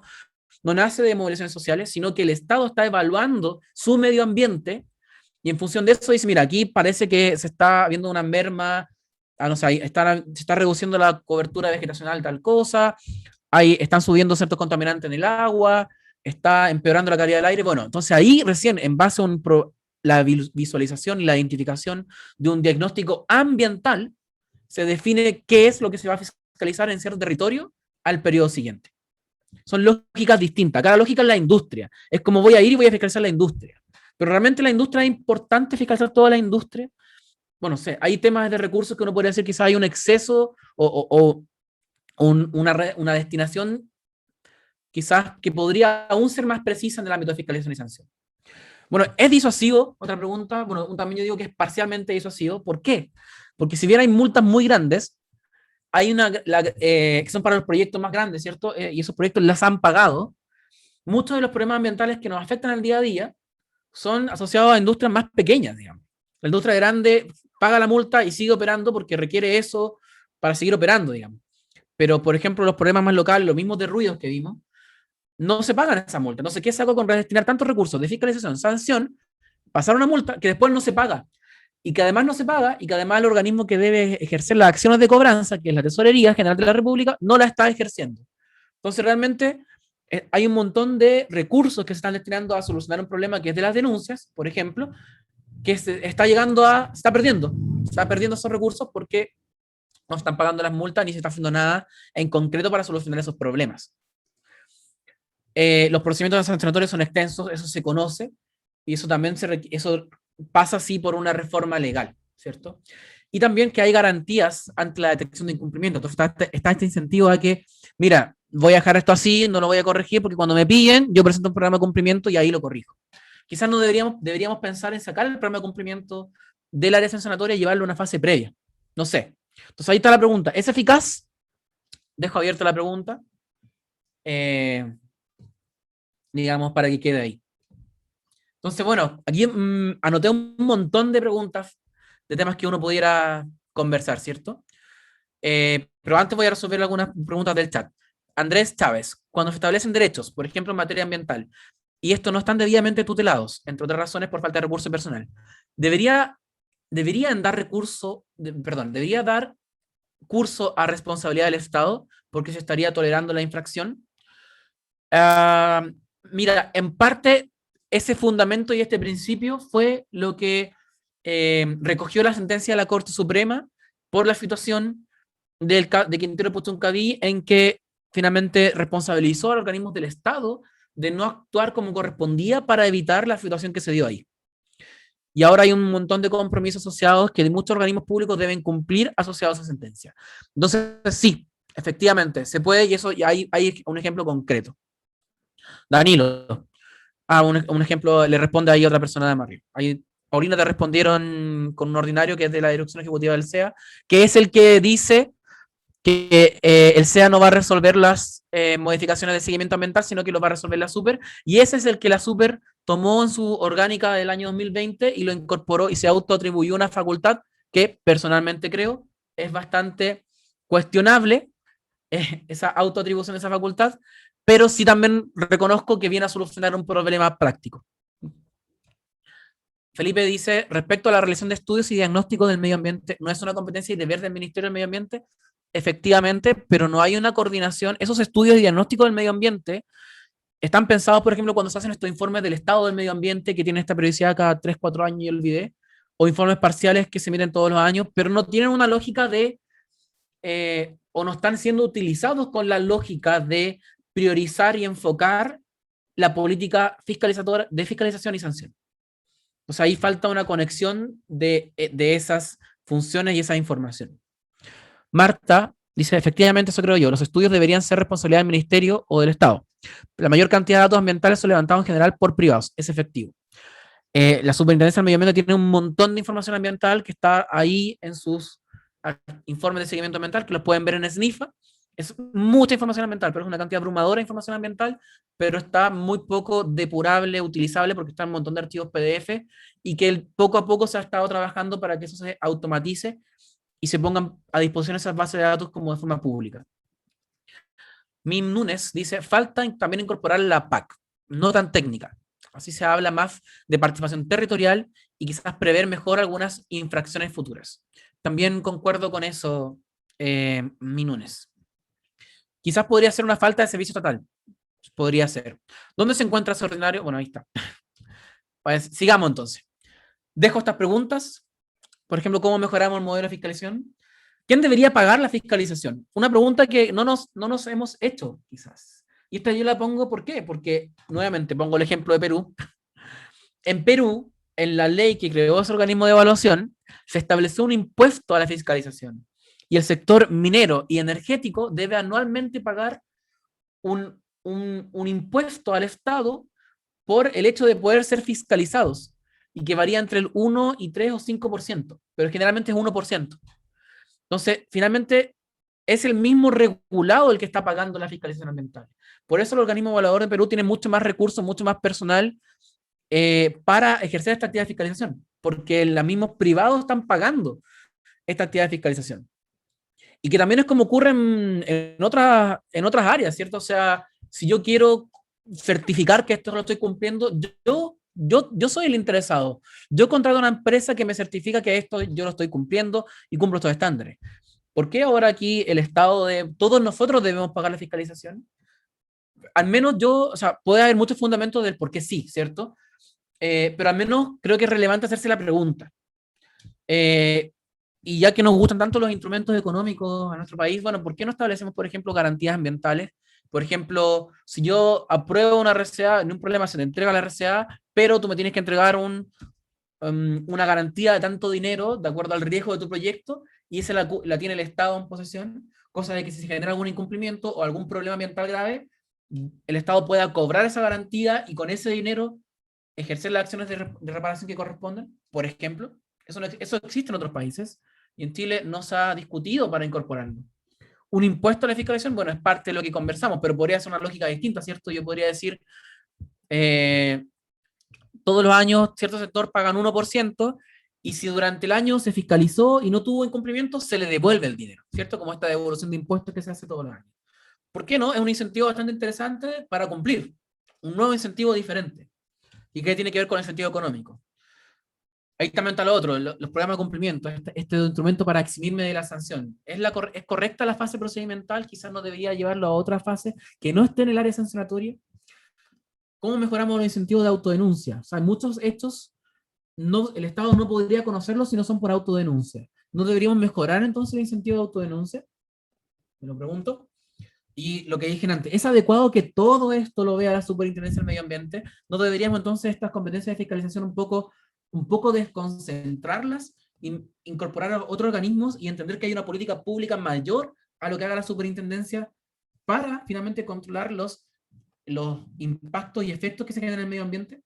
no nace de movilizaciones sociales, sino que el Estado está evaluando su medio ambiente y en función de eso dice, mira, aquí parece que se está viendo una merma, no sé, se está reduciendo la cobertura vegetacional tal cosa, están subiendo ciertos contaminantes en el agua, está empeorando la calidad del aire. Bueno, entonces ahí recién, en base a la visualización y la identificación de un diagnóstico ambiental, se define qué es lo que se va a fiscalizar en cierto territorio al periodo siguiente. Son lógicas distintas. Cada lógica es la industria. Es como voy a ir y voy a fiscalizar la industria. Pero realmente la industria es importante fiscalizar toda la industria. Bueno, sé, hay temas de recursos que uno podría decir quizás hay un exceso o una destinación quizás que podría aún ser más precisa en el ámbito de fiscalización y sanción. Bueno, ¿es disuasivo? Otra pregunta. Bueno, también yo digo que es parcialmente disuasivo. ¿Por qué? Porque si bien hay multas muy grandes, hay que son para los proyectos más grandes, ¿cierto? Y esos proyectos las han pagado. Muchos de los problemas ambientales que nos afectan al día a día son asociados a industrias más pequeñas, digamos. La industria grande paga la multa y sigue operando porque requiere eso para seguir operando, digamos. Pero, por ejemplo, los problemas más locales, los mismos de ruidos que vimos, no se pagan esa multa. Entonces, ¿qué se hace con destinar tantos recursos de fiscalización, sanción, pasar una multa que después no se paga? Y que además no se paga, y que además el organismo que debe ejercer las acciones de cobranza, que es la Tesorería General de la República, no la está ejerciendo. Entonces, realmente hay un montón de recursos que se están destinando a solucionar un problema que es de las denuncias, por ejemplo, que se está perdiendo esos recursos porque no están pagando las multas ni se está haciendo nada en concreto para solucionar esos problemas. Los procedimientos sancionatorios son extensos, eso se conoce, y eso también eso pasa así por una reforma legal, ¿cierto? Y también que hay garantías ante la detección de incumplimiento. Entonces está este incentivo a que, mira, voy a dejar esto así, no lo voy a corregir, porque cuando me pillen, yo presento un programa de cumplimiento y ahí lo corrijo. Quizás no deberíamos pensar en sacar el programa de cumplimiento del área sancionatoria y llevarlo a una fase previa. No sé. Entonces ahí está la pregunta. ¿Es eficaz? Dejo abierta la pregunta. Digamos, para que quede ahí. Entonces, bueno, aquí anoté un montón de preguntas, de temas que uno pudiera conversar, ¿cierto? Pero antes voy a resolver algunas preguntas del chat. Andrés Chávez, cuando se establecen derechos, por ejemplo, en materia ambiental, y estos no están debidamente tutelados, entre otras razones por falta de recurso personal, deberían dar debería dar curso a responsabilidad del Estado porque se estaría tolerando la infracción. Mira, en parte ese fundamento y este principio fue lo que recogió la sentencia de la Corte Suprema por la situación de Quintero Puchuncaví, en que finalmente responsabilizó a los organismos del Estado de no actuar como correspondía para evitar la situación que se dio ahí. Y ahora hay un montón de compromisos asociados que muchos organismos públicos deben cumplir asociados a esa sentencia. Entonces, sí, efectivamente, se puede, y eso y hay un ejemplo concreto. Danilo. Un ejemplo, le responde ahí a otra persona de Marrio. Ahí, Paulina, te respondieron con un ordinario que es de la Dirección Ejecutiva del SEA, que es el que dice que el SEA no va a resolver las modificaciones de seguimiento ambiental, sino que lo va a resolver la SUPER, y ese es el que la SUPER tomó en su orgánica del año 2020 y lo incorporó y se autoatribuyó una facultad que personalmente creo es bastante cuestionable, esa autoatribución de esa facultad, pero sí también reconozco que viene a solucionar un problema práctico. Felipe dice, respecto a la realización de estudios y diagnóstico del medio ambiente, ¿no es una competencia y deber del Ministerio del Medio Ambiente? Efectivamente, pero no hay una coordinación. Esos estudios y diagnósticos del medio ambiente están pensados, por ejemplo, cuando se hacen estos informes del estado del medio ambiente, que tienen esta periodicidad cada 3, 4 años, y olvidé, o informes parciales que se emiten todos los años, pero no tienen una lógica de, o no están siendo utilizados con la lógica de priorizar y enfocar la política fiscalizadora de fiscalización y sanción. O sea, ahí falta una conexión de esas funciones y esa información. Marta dice, efectivamente, eso creo yo, los estudios deberían ser responsabilidad del Ministerio o del Estado. La mayor cantidad de datos ambientales son levantados en general por privados, es efectivo. La Superintendencia del Medio Ambiente tiene un montón de información ambiental que está ahí en sus informes de seguimiento ambiental, que los pueden ver en SNIFA. Es mucha información ambiental, pero es una cantidad abrumadora de información ambiental, pero está muy poco depurable, utilizable, porque está en un montón de archivos PDF, y que poco a poco se ha estado trabajando para que eso se automatice y se pongan a disposición esas bases de datos como de forma pública. Mim Núñez dice, falta también incorporar la PAC, no tan técnica. Así se habla más de participación territorial y quizás prever mejor algunas infracciones futuras. También concuerdo con eso, Mim Núñez. Quizás podría ser una falta de servicio estatal. Podría ser. ¿Dónde se encuentra ese ordinario? Bueno, ahí está. Pues, sigamos entonces. Dejo estas preguntas. Por ejemplo, ¿cómo mejoramos el modelo de fiscalización? ¿Quién debería pagar la fiscalización? Una pregunta que no nos hemos hecho, quizás. Y esta yo la pongo, ¿por qué? Porque, nuevamente, pongo el ejemplo de Perú. En Perú, en la ley que creó ese organismo de evaluación, se estableció un impuesto a la fiscalización. Y el sector minero y energético debe anualmente pagar un impuesto al Estado por el hecho de poder ser fiscalizados, y que varía entre el 1 y 3 o 5%, pero generalmente es 1%. Entonces, finalmente, es el mismo regulado el que está pagando la fiscalización ambiental. Por eso el organismo evaluador de Perú tiene mucho más recursos, mucho más personal para ejercer esta actividad de fiscalización, porque los mismos privados están pagando esta actividad de fiscalización. Y que también es como ocurre en otras áreas, ¿cierto? O sea, si yo quiero certificar que esto lo estoy cumpliendo, yo soy el interesado. Yo contrato a una empresa que me certifica que esto yo lo estoy cumpliendo y cumplo estos estándares. ¿Por qué ahora aquí el Estado todos nosotros debemos pagar la fiscalización? Al menos o sea, puede haber muchos fundamentos del por qué sí, ¿cierto? Pero al menos creo que es relevante hacerse la pregunta. Y ya que nos gustan tanto los instrumentos económicos a nuestro país, bueno, ¿por qué no establecemos, por ejemplo, garantías ambientales? Por ejemplo, si yo apruebo una RCA, no hay un problema, se te entrega la RCA, pero tú me tienes que entregar una garantía de tanto dinero, de acuerdo al riesgo de tu proyecto, y esa la tiene el Estado en posesión, cosa de que si se genera algún incumplimiento o algún problema ambiental grave, el Estado pueda cobrar esa garantía y con ese dinero ejercer las acciones de reparación que corresponden, por ejemplo. Eso existe en otros países, y en Chile no se ha discutido para incorporarlo. Un impuesto a la fiscalización, bueno, es parte de lo que conversamos, pero podría ser una lógica distinta, ¿cierto? Yo podría decir, todos los años cierto sector pagan 1%, y si durante el año se fiscalizó y no tuvo incumplimiento, se le devuelve el dinero, ¿cierto? Como esta devolución de impuestos que se hace todos los años. ¿Por qué no? Es un incentivo bastante interesante para cumplir, un nuevo incentivo diferente. ¿Y qué tiene que ver con el sentido económico? Ahí también está lo otro, los programas de cumplimiento, este instrumento para eximirme de la sanción. ¿Es correcta la fase procedimental? Quizás no debería llevarlo a otra fase que no esté en el área sancionatoria. ¿Cómo mejoramos los incentivos de autodenuncia? O sea, muchos hechos el Estado no podría conocerlos si no son por autodenuncia. ¿No deberíamos mejorar entonces el incentivo de autodenuncia? Me lo pregunto. Y lo que dije antes, ¿es adecuado que todo esto lo vea la Superintendencia del Medio Ambiente? ¿No deberíamos entonces estas competencias de fiscalización un poco desconcentrarlas, incorporar a otros organismos y entender que hay una política pública mayor a lo que haga la Superintendencia para finalmente controlar los impactos y efectos que se generan en el medio ambiente?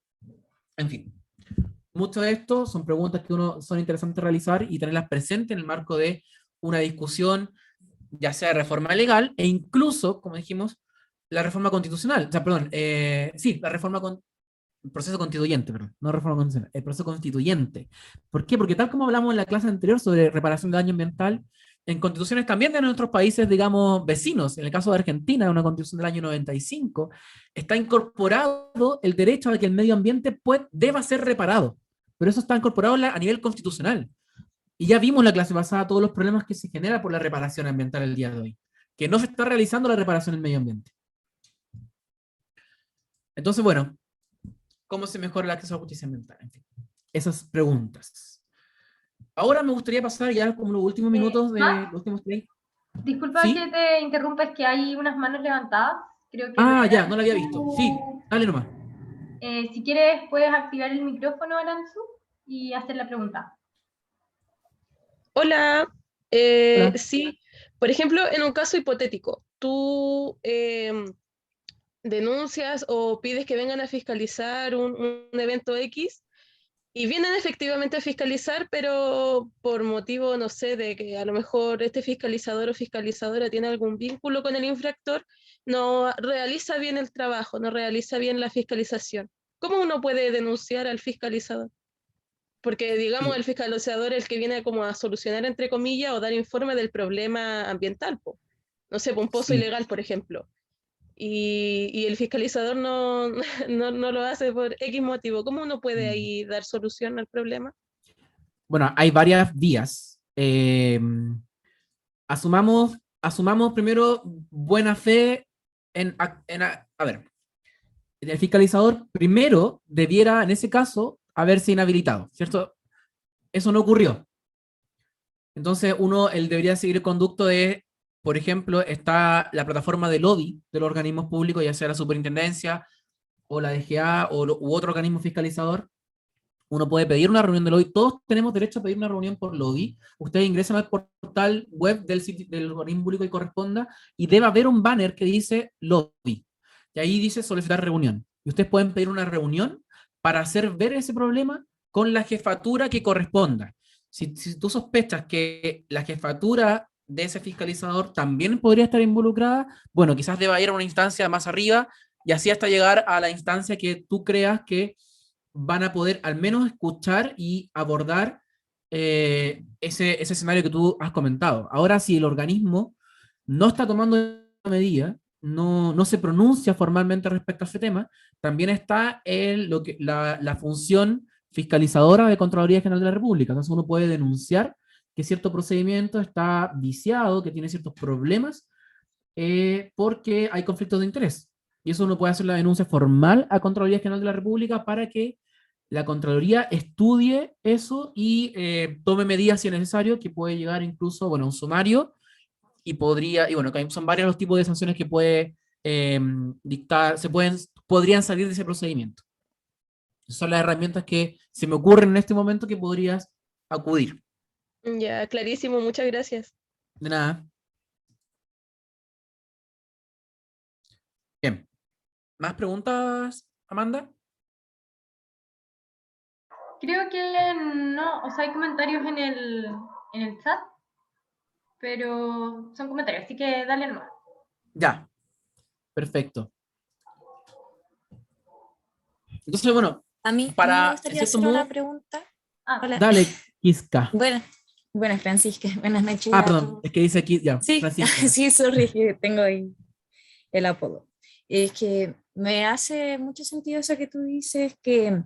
En fin, mucho de esto son preguntas que son interesantes realizar y tenerlas presentes en el marco de una discusión, ya sea de reforma legal e incluso, como dijimos, la reforma constitucional. O sea, perdón, sí, la reforma el proceso constituyente, perdón, no reforma constitucional, el proceso constituyente. ¿Por qué? Porque tal como hablamos en la clase anterior sobre reparación de daño ambiental, en constituciones también de nuestros países, digamos, vecinos. En el caso de Argentina, una constitución del año 95, está incorporado el derecho a que el medio ambiente deba ser reparado. Pero eso está incorporado a nivel constitucional. Y ya vimos la clase pasada todos los problemas que se generan por la reparación ambiental el día de hoy. Que no se está realizando la reparación del medio ambiente. Entonces, bueno, ¿cómo se mejora el acceso a la justicia ambiental? En fin, esas preguntas. Ahora me gustaría pasar ya como los últimos minutos de los últimos 30. Disculpa ¿Sí? que te interrumpa, es que hay unas manos levantadas. Creo que Ya, no la había visto. Sí, dale nomás. si quieres, puedes activar el micrófono, Aranzu, y hacer la pregunta. Hola, Hola. sí, por ejemplo, en un caso hipotético, tú denuncias o pides que vengan a fiscalizar un evento X y vienen efectivamente a fiscalizar, pero por motivo, no sé, de que a lo mejor este fiscalizador o fiscalizadora tiene algún vínculo con el infractor, no realiza bien el trabajo, no realiza bien la fiscalización. ¿Cómo uno puede denunciar al fiscalizador? Porque, digamos, el fiscalizador es el que viene como a solucionar, entre comillas, o dar informe del problema ambiental, po. No sé, po, un pozo Sí. ilegal, por ejemplo. Y el fiscalizador no, no lo hace por X motivo. ¿Cómo uno puede ahí dar solución al problema? Bueno, hay varias vías. Asumamos primero buena fe a ver, el fiscalizador primero debiera, en ese caso, haberse inhabilitado, ¿cierto? Eso no ocurrió. Entonces, él debería seguir el conducto de, por ejemplo, está la plataforma de lobby de los organismos públicos, ya sea la superintendencia o la DGA u otro organismo fiscalizador. Uno puede pedir una reunión de lobby. Todos tenemos derecho a pedir una reunión por lobby. Ustedes ingresan al portal web del organismo público que corresponda y debe haber un banner que dice lobby. Y ahí dice solicitar reunión. Y ustedes pueden pedir una reunión para hacer ver ese problema con la jefatura que corresponda. Si tú sospechas que la jefatura de ese fiscalizador también podría estar involucrada, bueno, quizás deba ir a una instancia más arriba y así hasta llegar a la instancia que tú creas que van a poder al menos escuchar y abordar ese escenario que tú has comentado. Ahora, si el organismo no está tomando medida, no se pronuncia formalmente respecto a ese tema, también está la función fiscalizadora de Contraloría General de la República. Entonces uno puede denunciar que cierto procedimiento está viciado, que tiene ciertos problemas, porque hay conflictos de interés. Y eso uno puede hacer la denuncia formal a Contraloría General de la República para que la Contraloría estudie eso y tome medidas si es necesario, que puede llegar incluso, bueno, a un sumario, y bueno, son varios los tipos de sanciones que puede dictar, podrían salir de ese procedimiento. Esas son las herramientas que se me ocurren en este momento que podrías acudir. Ya, clarísimo, muchas gracias. De nada. Bien. ¿Más preguntas, Amanda? Creo que no, o sea, hay comentarios en el chat, pero son comentarios, así que dale nomás. Ya, perfecto. Entonces, bueno, A mí me gustaría hacer una pregunta. Hola. Dale, Kiska. Buenas, Francisca. Buenas noches. Perdón, es que dice aquí, ya, sí, Francisca. sí, sorry, que tengo ahí el apodo. Es que me hace mucho sentido eso que tú dices, que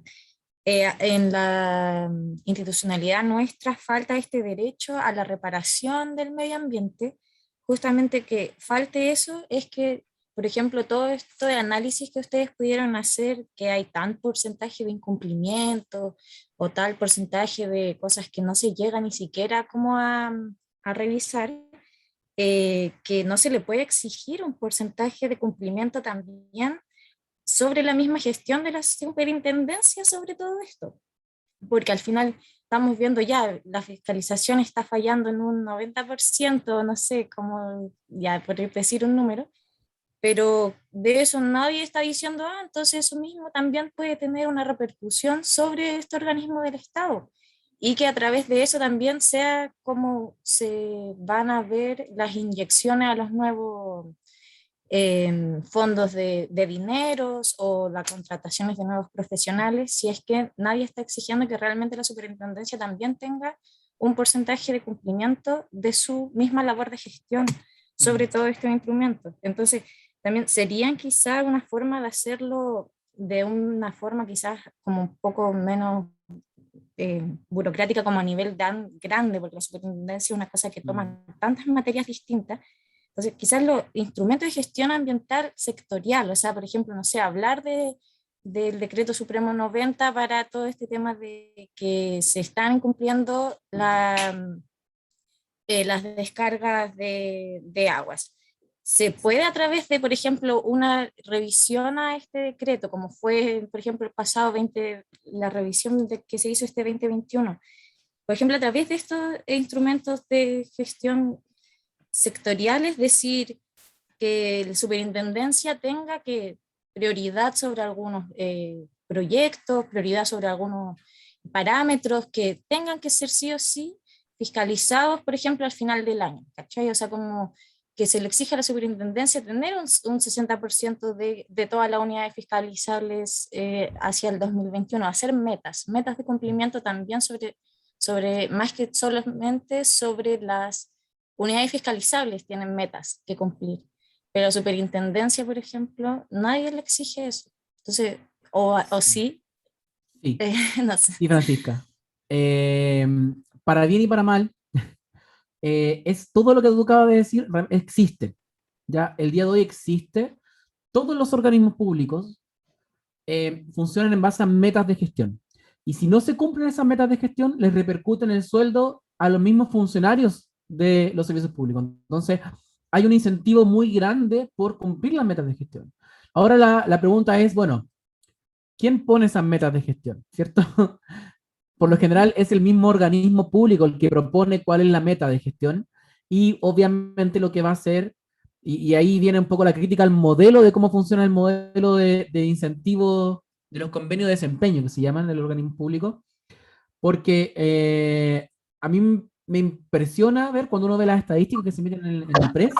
en la institucionalidad nuestra falta este derecho a la reparación del medio ambiente. Justamente que falte eso es que, por ejemplo, todo esto de análisis que ustedes pudieron hacer, que hay tal porcentaje de incumplimiento o tal porcentaje de cosas que no se llega ni siquiera como a revisar, que no se le puede exigir un porcentaje de cumplimiento también sobre la misma gestión de la superintendencia sobre todo esto, porque al final estamos viendo ya, la fiscalización está fallando en un 90%, no sé, como ya por decir un número, pero de eso nadie está diciendo, entonces eso mismo también puede tener una repercusión sobre este organismo del Estado, y que a través de eso también sea como se van a ver las inyecciones a los nuevos fondos de dineros o las contrataciones de nuevos profesionales, si es que nadie está exigiendo que realmente la superintendencia también tenga un porcentaje de cumplimiento de su misma labor de gestión sobre todos estos instrumentos. Entonces, también serían quizás una forma de hacerlo de una forma quizás como un poco menos burocrática como a nivel tan grande, porque la superintendencia es una cosa que toma tantas materias distintas. Entonces, quizás los instrumentos de gestión ambiental sectorial, o sea, por ejemplo, no sé, hablar del Decreto Supremo 90 para todo este tema de que se están incumpliendo las descargas de aguas. Se puede a través de, por ejemplo, una revisión a este decreto, como fue, por ejemplo, el pasado la revisión que se hizo este 2021. Por ejemplo, a través de estos instrumentos de gestión sectoriales, decir que la superintendencia tenga que prioridad sobre algunos proyectos, prioridad sobre algunos parámetros que tengan que ser sí o sí fiscalizados, por ejemplo, al final del año, ¿cachai? O sea, como que se le exige a la superintendencia tener un 60% de todas las unidades fiscalizables hacia el 2021, hacer metas de cumplimiento también sobre más que solamente sobre las unidades fiscalizables tienen metas que cumplir, pero la superintendencia, por ejemplo, nadie le exige eso. Entonces, o sí, Sí, no sé. sí, Francisca. Para bien y para mal, es todo lo que tú acabas de decir, existe. Ya, el día de hoy existe. Todos los organismos públicos funcionan en base a metas de gestión. Y si no se cumplen esas metas de gestión, les repercute en el sueldo a los mismos funcionarios de los servicios públicos. Entonces, hay un incentivo muy grande por cumplir las metas de gestión. Ahora la pregunta es, bueno, ¿quién pone esas metas de gestión? ¿Cierto? Por lo general es el mismo organismo público el que propone cuál es la meta de gestión y obviamente lo que va a hacer, y ahí viene un poco la crítica al modelo de cómo funciona el modelo de incentivos de los convenios de desempeño que se llaman en el organismo público, porque a mí me impresiona ver cuando uno ve las estadísticas que se meten en el PRES,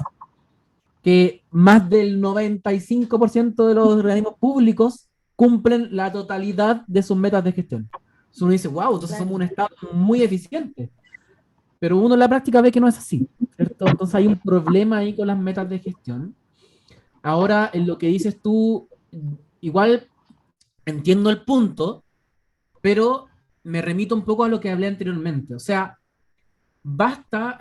que más del 95% de los organismos públicos cumplen la totalidad de sus metas de gestión. Entonces uno dice, wow, entonces somos un Estado muy eficiente. Pero uno en la práctica ve que no es así, ¿cierto? Entonces hay un problema ahí con las metas de gestión. Ahora, en lo que dices tú, igual entiendo el punto, pero me remito un poco a lo que hablé anteriormente. O sea, basta,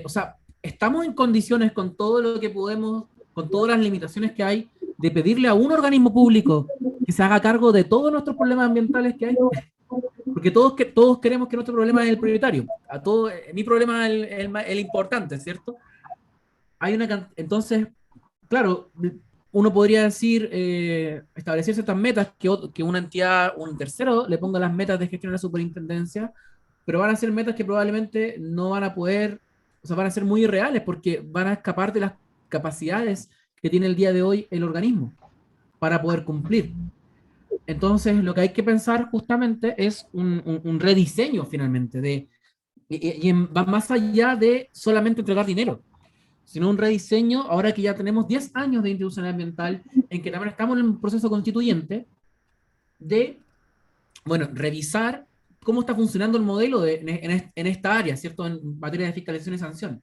o sea, estamos en condiciones con todo lo que podemos, con todas las limitaciones que hay, de pedirle a un organismo público que se haga cargo de todos nuestros problemas ambientales que hay. Porque todos queremos que nuestro problema es el prioritario. Mi problema es el importante, ¿cierto? Entonces, claro, uno podría decir, establecer ciertas metas, que una entidad, un tercero, le ponga las metas de gestión a la superintendencia, pero van a ser metas que probablemente no van a poder, o sea, van a ser muy irreales porque van a escapar de las capacidades que tiene el día de hoy el organismo para poder cumplir. Entonces, lo que hay que pensar justamente es un rediseño finalmente, va más allá de solamente entregar dinero, sino un rediseño, ahora que ya tenemos 10 años de institucionalidad ambiental, en que también estamos en un proceso constituyente, de, bueno, revisar cómo está funcionando el modelo en esta área, ¿cierto? En materia de fiscalización y sanción.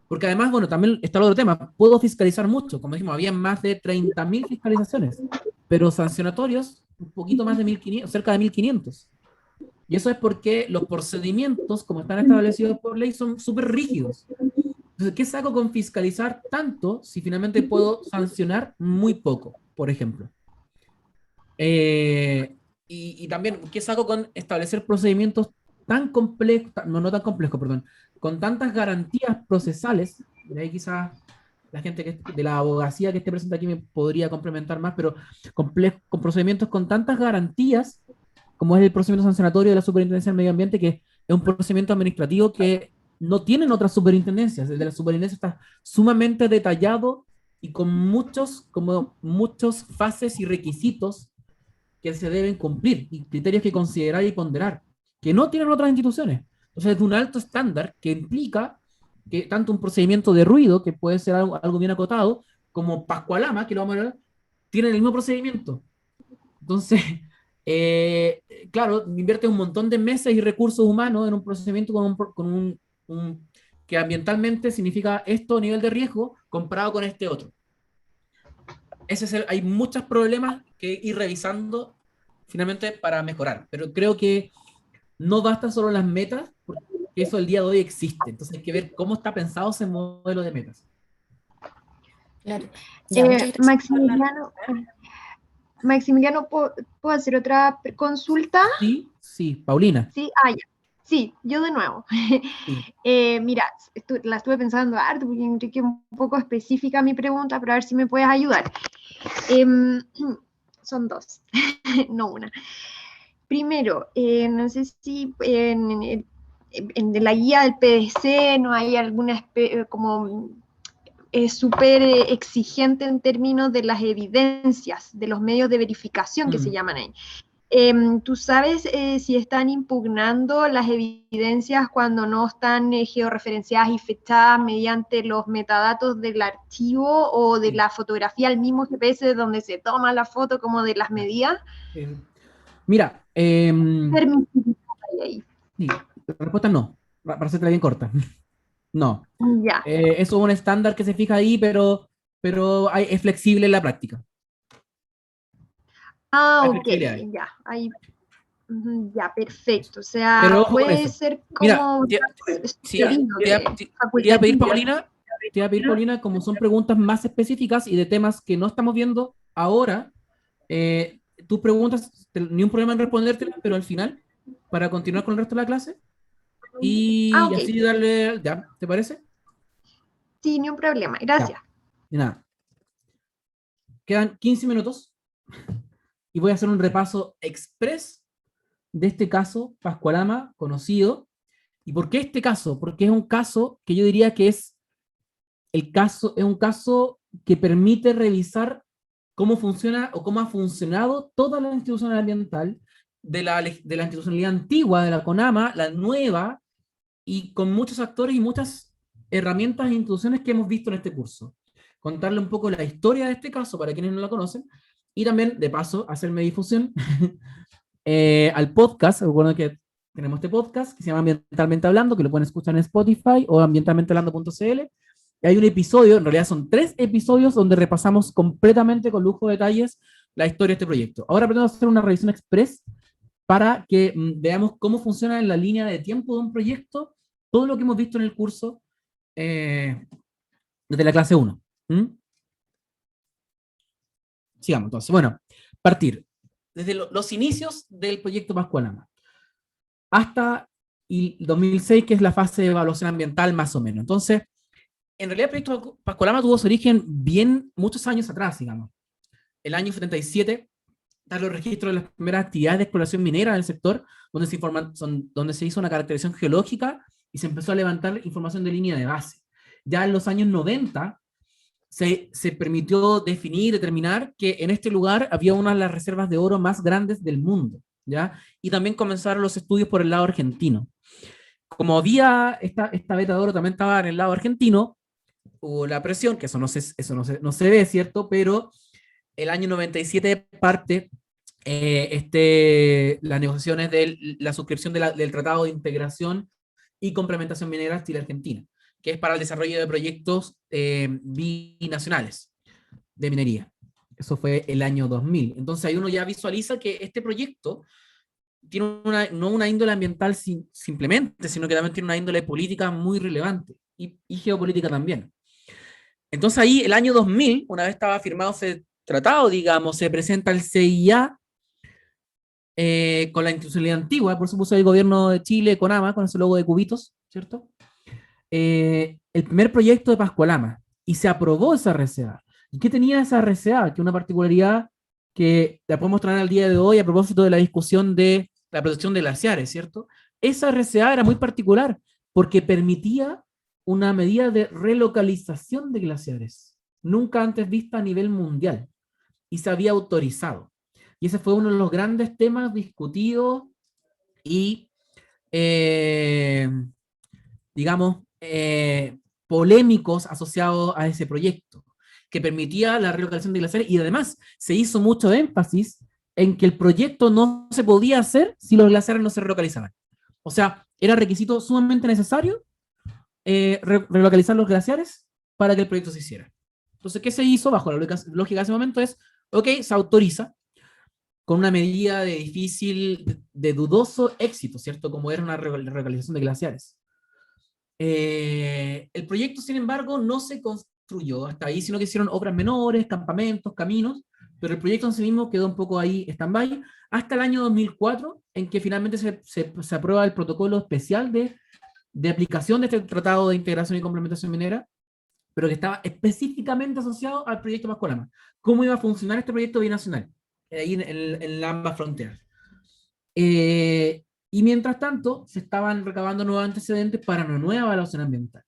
Porque además, bueno, también está el otro tema, puedo fiscalizar mucho, como dijimos, había más de 30.000 fiscalizaciones, pero sancionatorios, un poquito más de 1.500, cerca de 1.500. Y eso es porque los procedimientos, como están establecidos por ley, son súper rígidos. Entonces, ¿qué saco con fiscalizar tanto si finalmente puedo sancionar muy poco, por ejemplo? Y también, ¿qué saco con establecer procedimientos tan complejos, no tan complejos, perdón, con tantas garantías procesales? De ahí quizás la gente de la abogacía que esté presente aquí me podría complementar más, pero con procedimientos con tantas garantías, como es el procedimiento sancionatorio de la Superintendencia del Medio Ambiente, que es un procedimiento administrativo que no tienen otras superintendencias. El de la superintendencia está sumamente detallado y con muchos fases y requisitos que se deben cumplir y criterios que considerar y ponderar, que no tienen otras instituciones. Entonces, es de un alto estándar que implica que tanto un procedimiento de ruido, que puede ser algo bien acotado, como Pascualama, que lo vamos a ver, tienen el mismo procedimiento. Entonces, Claro, invierte un montón de meses y recursos humanos en un procedimiento que ambientalmente significa esto nivel de riesgo comparado con este otro. Hay muchos problemas que ir revisando finalmente para mejorar, pero creo que no basta solo las metas, porque eso el día de hoy existe. Entonces hay que ver cómo está pensado ese modelo de metas. Claro. Ya, muchas gracias. Maximiliano, ¿puedo hacer otra consulta? Sí, sí, Paulina. Sí, ya. Sí, yo de nuevo. Sí. Mira, la estuve pensando harto porque Enrique es un poco específica mi pregunta, pero a ver si me puedes ayudar. Son dos, no una. Primero, no sé si en la guía del PDC no hay alguna como súper exigente en términos de las evidencias, de los medios de verificación que se llaman ahí. ¿Tú sabes si están impugnando las evidencias cuando no están georreferenciadas y fechadas mediante los metadatos del archivo o de la fotografía al mismo GPS de donde se toma la foto, como de las medidas? Mira, Ahí. sí, la respuesta es no, para hacerte bien corta. No. Ya. Eso es un estándar que se fija ahí, pero es flexible en la práctica. Hay Ok, flexibilidad. ya. Ahí. Ya, perfecto. O sea, Pero ojo con puede eso. ser Mira, como te iba a pedir, facultativo. Paulina, como son preguntas más específicas y de temas que no estamos viendo ahora, tus preguntas, ni un problema en respondértelas, pero al final, para continuar con el resto de la clase, y Ok. así darle, ¿ya? ¿Te parece? Sí, ni un problema. Gracias. Ya. Y nada. Quedan 15 minutos y voy a hacer un repaso express de este caso, Pascualama, conocido. ¿Y por qué este caso? Porque es un caso que yo diría que es un caso que permite revisar cómo funciona o cómo ha funcionado toda la institución ambiental de la institucionalidad antigua de la CONAMA, la nueva, y con muchos actores y muchas herramientas e instituciones que hemos visto en este curso. Contarle un poco la historia de este caso para quienes no la conocen, y también, de paso, hacerme difusión al podcast. Recuerden que tenemos este podcast que se llama Ambientalmente Hablando, que lo pueden escuchar en Spotify o ambientalmentehablando.cl. Hay un episodio, en realidad son 3 episodios, donde repasamos completamente con lujo de detalles la historia de este proyecto. Ahora pretendo hacer una revisión express para que veamos cómo funciona en la línea de tiempo de un proyecto todo lo que hemos visto en el curso desde la clase 1. Sigamos, entonces. Bueno, partir desde los inicios del proyecto Pascualama hasta el 2006, que es la fase de evaluación ambiental más o menos. Entonces, en realidad el proyecto Pascualama tuvo su origen bien muchos años atrás, digamos. El año 77 están los registros de las primeras actividades de exploración minera en el sector, donde se hizo una caracterización geológica y se empezó a levantar información de línea de base. Ya en los años 90 se permitió determinar que en este lugar había una de las reservas de oro más grandes del mundo, ¿ya? Y también comenzaron los estudios por el lado argentino. Como había esta veta de oro también estaba en el lado argentino, hubo la presión, que eso no se ve, ¿cierto? Pero el año 97 parte las negociaciones de la suscripción del Tratado de Integración y Complementación Minera Chile-Argentina, que es para el desarrollo de proyectos binacionales de minería. Eso fue el año 2000. Entonces ahí uno ya visualiza que este proyecto tiene no una índole ambiental simplemente, sino que también tiene una índole política muy relevante y geopolítica también. Entonces ahí, el año 2000, una vez estaba firmado ese tratado, digamos, se presenta el CIA con la institucionalidad antigua, por supuesto el gobierno de Chile, CONAMA, con ese logo de cubitos, ¿cierto? El primer proyecto de Pascualama, y se aprobó esa RCA. ¿Y qué tenía esa RCA? Que una particularidad que la podemos traer al día de hoy a propósito de la discusión de la protección de glaciares, ¿cierto? Esa RCA era muy particular porque permitía una medida de relocalización de glaciares, nunca antes vista a nivel mundial, y se había autorizado. Y ese fue uno de los grandes temas discutidos y, digamos, polémicos asociados a ese proyecto, que permitía la relocalización de glaciares, y además se hizo mucho énfasis en que el proyecto no se podía hacer si los glaciares no se relocalizaban. O sea, era requisito sumamente necesario relocalizar los glaciares para que el proyecto se hiciera. Entonces, ¿qué se hizo bajo la lógica de ese momento? Es, ok, se autoriza con una medida de difícil, de dudoso éxito, ¿cierto? Como era una relocalización de glaciares. El proyecto, sin embargo, no se construyó hasta ahí, sino que hicieron obras menores, campamentos, caminos, pero el proyecto en sí mismo quedó un poco ahí stand-by, hasta el año 2004, en que finalmente se aprueba el protocolo especial de aplicación de este Tratado de Integración y Complementación Minera, pero que estaba específicamente asociado al proyecto Pascualama. ¿Cómo iba a funcionar este proyecto binacional? Ahí en ambas fronteras. Y mientras tanto, se estaban recabando nuevos antecedentes para una nueva evaluación ambiental.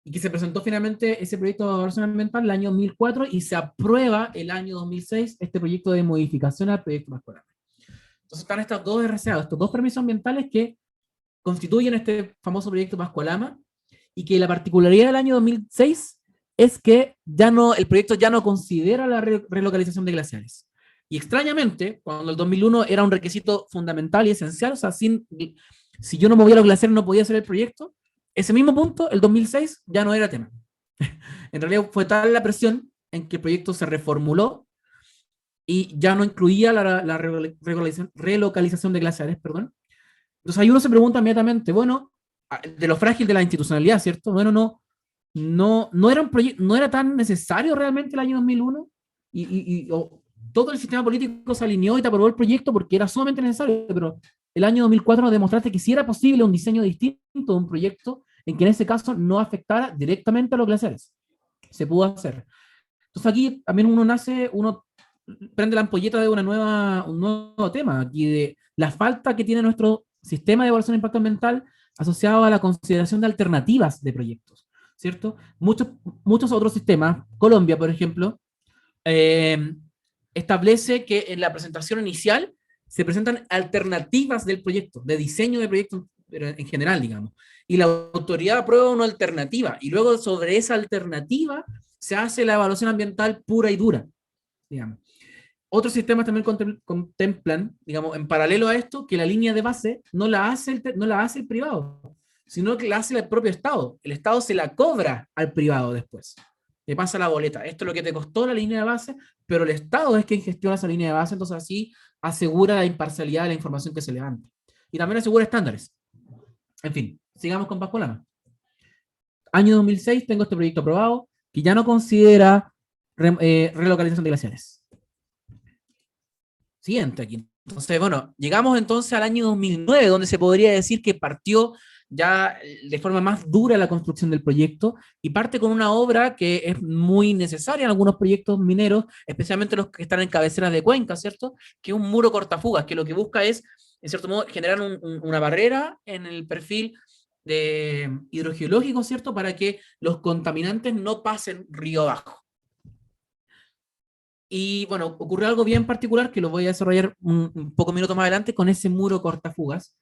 Y que se presentó finalmente ese proyecto de evaluación ambiental el año 2004 y se aprueba el año 2006 este proyecto de modificación al proyecto Pascualama. Entonces están estos dos RCA, estos dos permisos ambientales que constituyen este famoso proyecto Pascualama, y que la particularidad del año 2006 es que ya no, el proyecto ya no considera la relocalización de glaciares. Y extrañamente, cuando el 2001 era un requisito fundamental y esencial, o sea, si yo no movía los glaciares no podía hacer el proyecto, ese mismo punto, el 2006, ya no era tema. En realidad fue tal la presión en que el proyecto se reformuló y ya no incluía la relocalización de glaciares, perdón. Entonces ahí uno se pregunta inmediatamente, bueno, de lo frágil de la institucionalidad, ¿cierto? Bueno, no era un proyecto, no era tan necesario realmente el año 2001 todo el sistema político se alineó y te aprobó el proyecto porque era sumamente necesario, pero el año 2004 nos demostraste que sí era posible un diseño distinto de un proyecto en que en ese caso no afectara directamente a los glaciares. Se pudo hacer. Entonces aquí también uno prende la ampolleta de un nuevo tema, aquí de la falta que tiene nuestro sistema de evaluación de impacto ambiental asociado a la consideración de alternativas de proyectos, ¿cierto? Muchos otros sistemas, Colombia, por ejemplo, establece que en la presentación inicial se presentan alternativas del proyecto, de diseño de proyecto en general, digamos, y la autoridad aprueba una alternativa, y luego sobre esa alternativa se hace la evaluación ambiental pura y dura, digamos. Otros sistemas también contemplan, digamos, en paralelo a esto, que la línea de base no la hace el privado, sino que la hace el propio Estado. El Estado se la cobra al privado después. Le pasa la boleta. Esto es lo que te costó la línea de base, pero el Estado es quien gestiona esa línea de base, entonces así asegura la imparcialidad de la información que se levanta. Y también asegura estándares. En fin, sigamos con Pascualama. Año 2006, tengo este proyecto aprobado, que ya no considera relocalización de glaciares. Siguiente aquí. Entonces, bueno, llegamos entonces al año 2009, donde se podría decir que partió ya de forma más dura la construcción del proyecto, y parte con una obra que es muy necesaria en algunos proyectos mineros, especialmente los que están en cabeceras de cuenca, ¿cierto? Que es un muro cortafugas, que lo que busca es, en cierto modo, generar una barrera en el perfil hidrogeológico, ¿cierto? Para que los contaminantes no pasen río abajo. Y bueno, ocurrió algo bien particular que lo voy a desarrollar un poco minutos más adelante con ese muro cortafugas,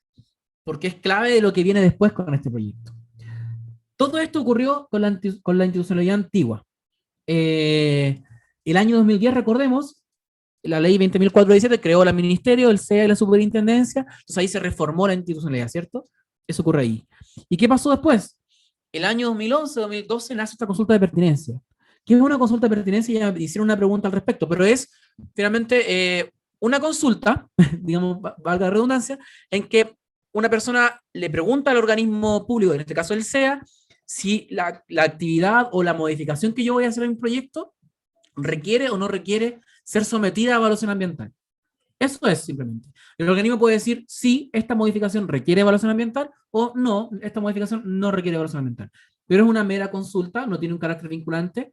porque es clave de lo que viene después con este proyecto. Todo esto ocurrió con la institucionalidad antigua. El año 2010, recordemos, la ley 20.417 creó el ministerio, el CEA y la superintendencia, entonces ahí se reformó la institucionalidad, ¿cierto? Eso ocurre ahí. ¿Y qué pasó después? El año 2011-2012 nace esta consulta de pertinencia. ¿Qué es una consulta de pertinencia? Ya hicieron una pregunta al respecto, pero es finalmente una consulta, digamos, valga la redundancia, en que una persona le pregunta al organismo público, en este caso el CEA, si la actividad o la modificación que yo voy a hacer en mi proyecto requiere o no requiere ser sometida a evaluación ambiental. Eso es simplemente. El organismo puede decir sí, esta modificación requiere evaluación ambiental, o no, esta modificación no requiere evaluación ambiental. Pero es una mera consulta, no tiene un carácter vinculante,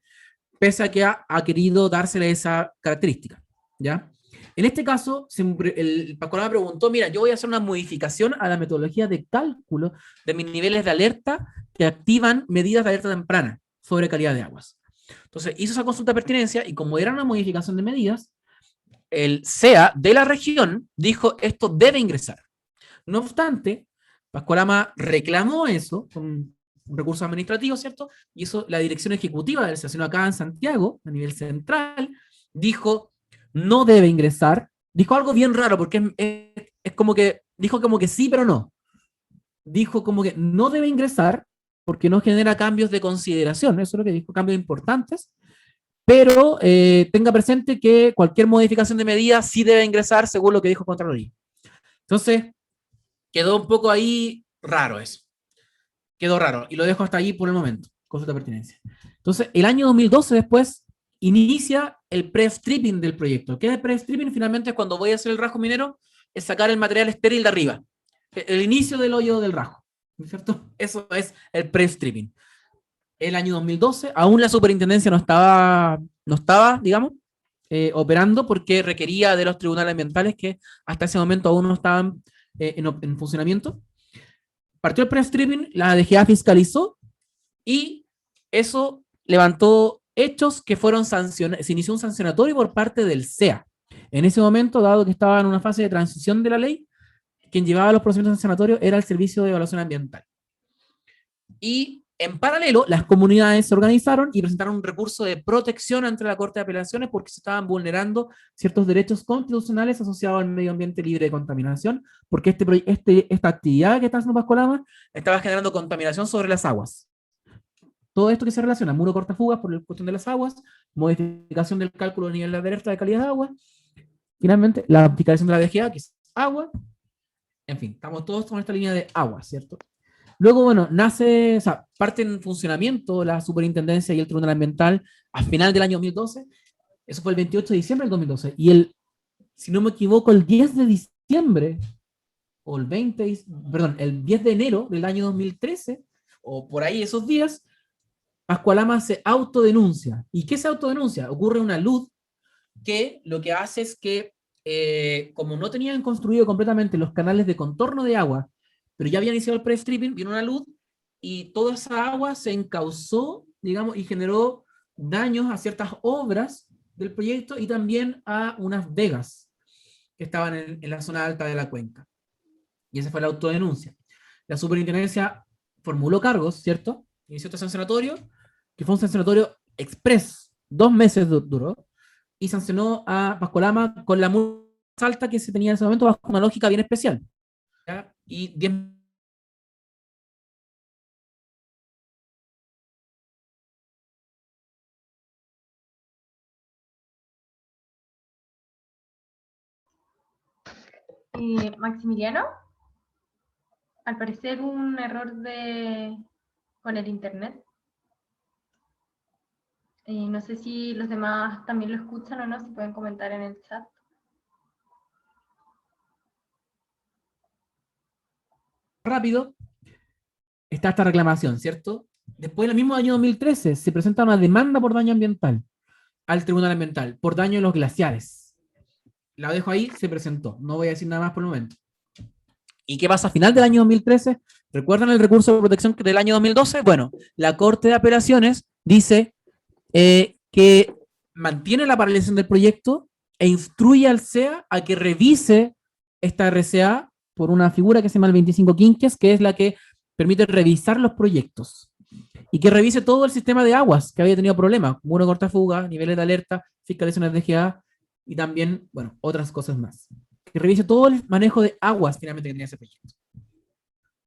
pese a que ha querido dársele esa característica, ¿ya? En este caso, el Pascualama preguntó, mira, yo voy a hacer una modificación a la metodología de cálculo de mis niveles de alerta que activan medidas de alerta temprana sobre calidad de aguas. Entonces, hizo esa consulta de pertinencia y como era una modificación de medidas, el CEA de la región dijo, esto debe ingresar. No obstante, Pascualama reclamó eso con un recurso administrativo, ¿cierto? Y eso la dirección ejecutiva del estación acá en Santiago, a nivel central, dijo, no debe ingresar dijo algo bien raro, porque es como que, dijo como que sí, pero no. Dijo como que no debe ingresar porque no genera cambios de consideración, eso es lo que dijo, cambios importantes, pero tenga presente que cualquier modificación de medida sí debe ingresar según lo que dijo Contraloría. Entonces, quedó un poco ahí raro eso. Quedó raro, y lo dejo hasta ahí por el momento, consulta de pertinencia. Entonces, el año 2012 después inicia el pre-stripping del proyecto. ¿Qué es el pre-stripping? Finalmente, cuando voy a hacer el rajo minero, es sacar el material estéril de arriba. El inicio del hoyo del rajo, ¿no es cierto? Eso es el pre-stripping. El año 2012, aún la superintendencia no estaba, digamos, operando porque requería de los tribunales ambientales que hasta ese momento aún no estaban en funcionamiento. Partió el pre-stripping, la DGA fiscalizó y eso levantó hechos que fueron sancionados. Se inició un sancionatorio por parte del CEA. En ese momento, dado que estaba en una fase de transición de la ley, quien llevaba los procedimientos sancionatorios era el Servicio de Evaluación Ambiental. Y en paralelo, las comunidades se organizaron y presentaron un recurso de protección ante la Corte de Apelaciones porque se estaban vulnerando ciertos derechos constitucionales asociados al medio ambiente libre de contaminación, porque esta actividad que está haciendo Pascualama estaba generando contaminación sobre las aguas. Todo esto que se relaciona, muro cortafugas por la cuestión de las aguas, modificación del cálculo de nivel de alerta de calidad de agua, finalmente la aplicación de la DGA, que es agua, en fin, estamos todos con esta línea de agua, ¿cierto? Luego, bueno, parte en funcionamiento la superintendencia y el tribunal ambiental a final del año 2012, eso fue el 28 de diciembre del 2012, y si no me equivoco, el 10 de diciembre, o el 10 de enero del año 2013, o por ahí esos días, Pascualama se autodenuncia. ¿Y qué se autodenuncia? Ocurre una luz que lo que hace es que, como no tenían construido completamente los canales de contorno de agua, pero ya había iniciado el pre-stripping, vino una luz y toda esa agua se encauzó, digamos, y generó daños a ciertas obras del proyecto y también a unas vegas que estaban en la zona alta de la cuenca. Y esa fue la autodenuncia. La superintendencia formuló cargos, ¿cierto? Inició este sancionatorio, que fue un sancionatorio express, 2 meses duró, y sancionó a Pascualama con la multa más alta que se tenía en ese momento bajo una lógica bien especial. ¿Ya? Y 10 Maximiliano, al parecer un error con el internet. No sé si los demás también lo escuchan o no, si pueden comentar en el chat. rápido, está esta reclamación, ¿cierto? Después, en el mismo año 2013, se presenta una demanda por daño ambiental al Tribunal Ambiental, por daño en los glaciares. La dejo ahí, se presentó. No voy a decir nada más por el momento. ¿Y qué pasa a final del año 2013? ¿Recuerdan el recurso de protección del año 2012? Bueno, la Corte de Apelaciones dice que mantiene la paralización del proyecto e instruye al CEA a que revise esta RCA por una figura que se llama el 25 quinques, que es la que permite revisar los proyectos y que revise todo el sistema de aguas que había tenido problemas, muro cortafuga, niveles de alerta, fiscalizaciones de DGA y también, bueno, otras cosas más. Que revise todo el manejo de aguas finalmente que tenía ese proyecto.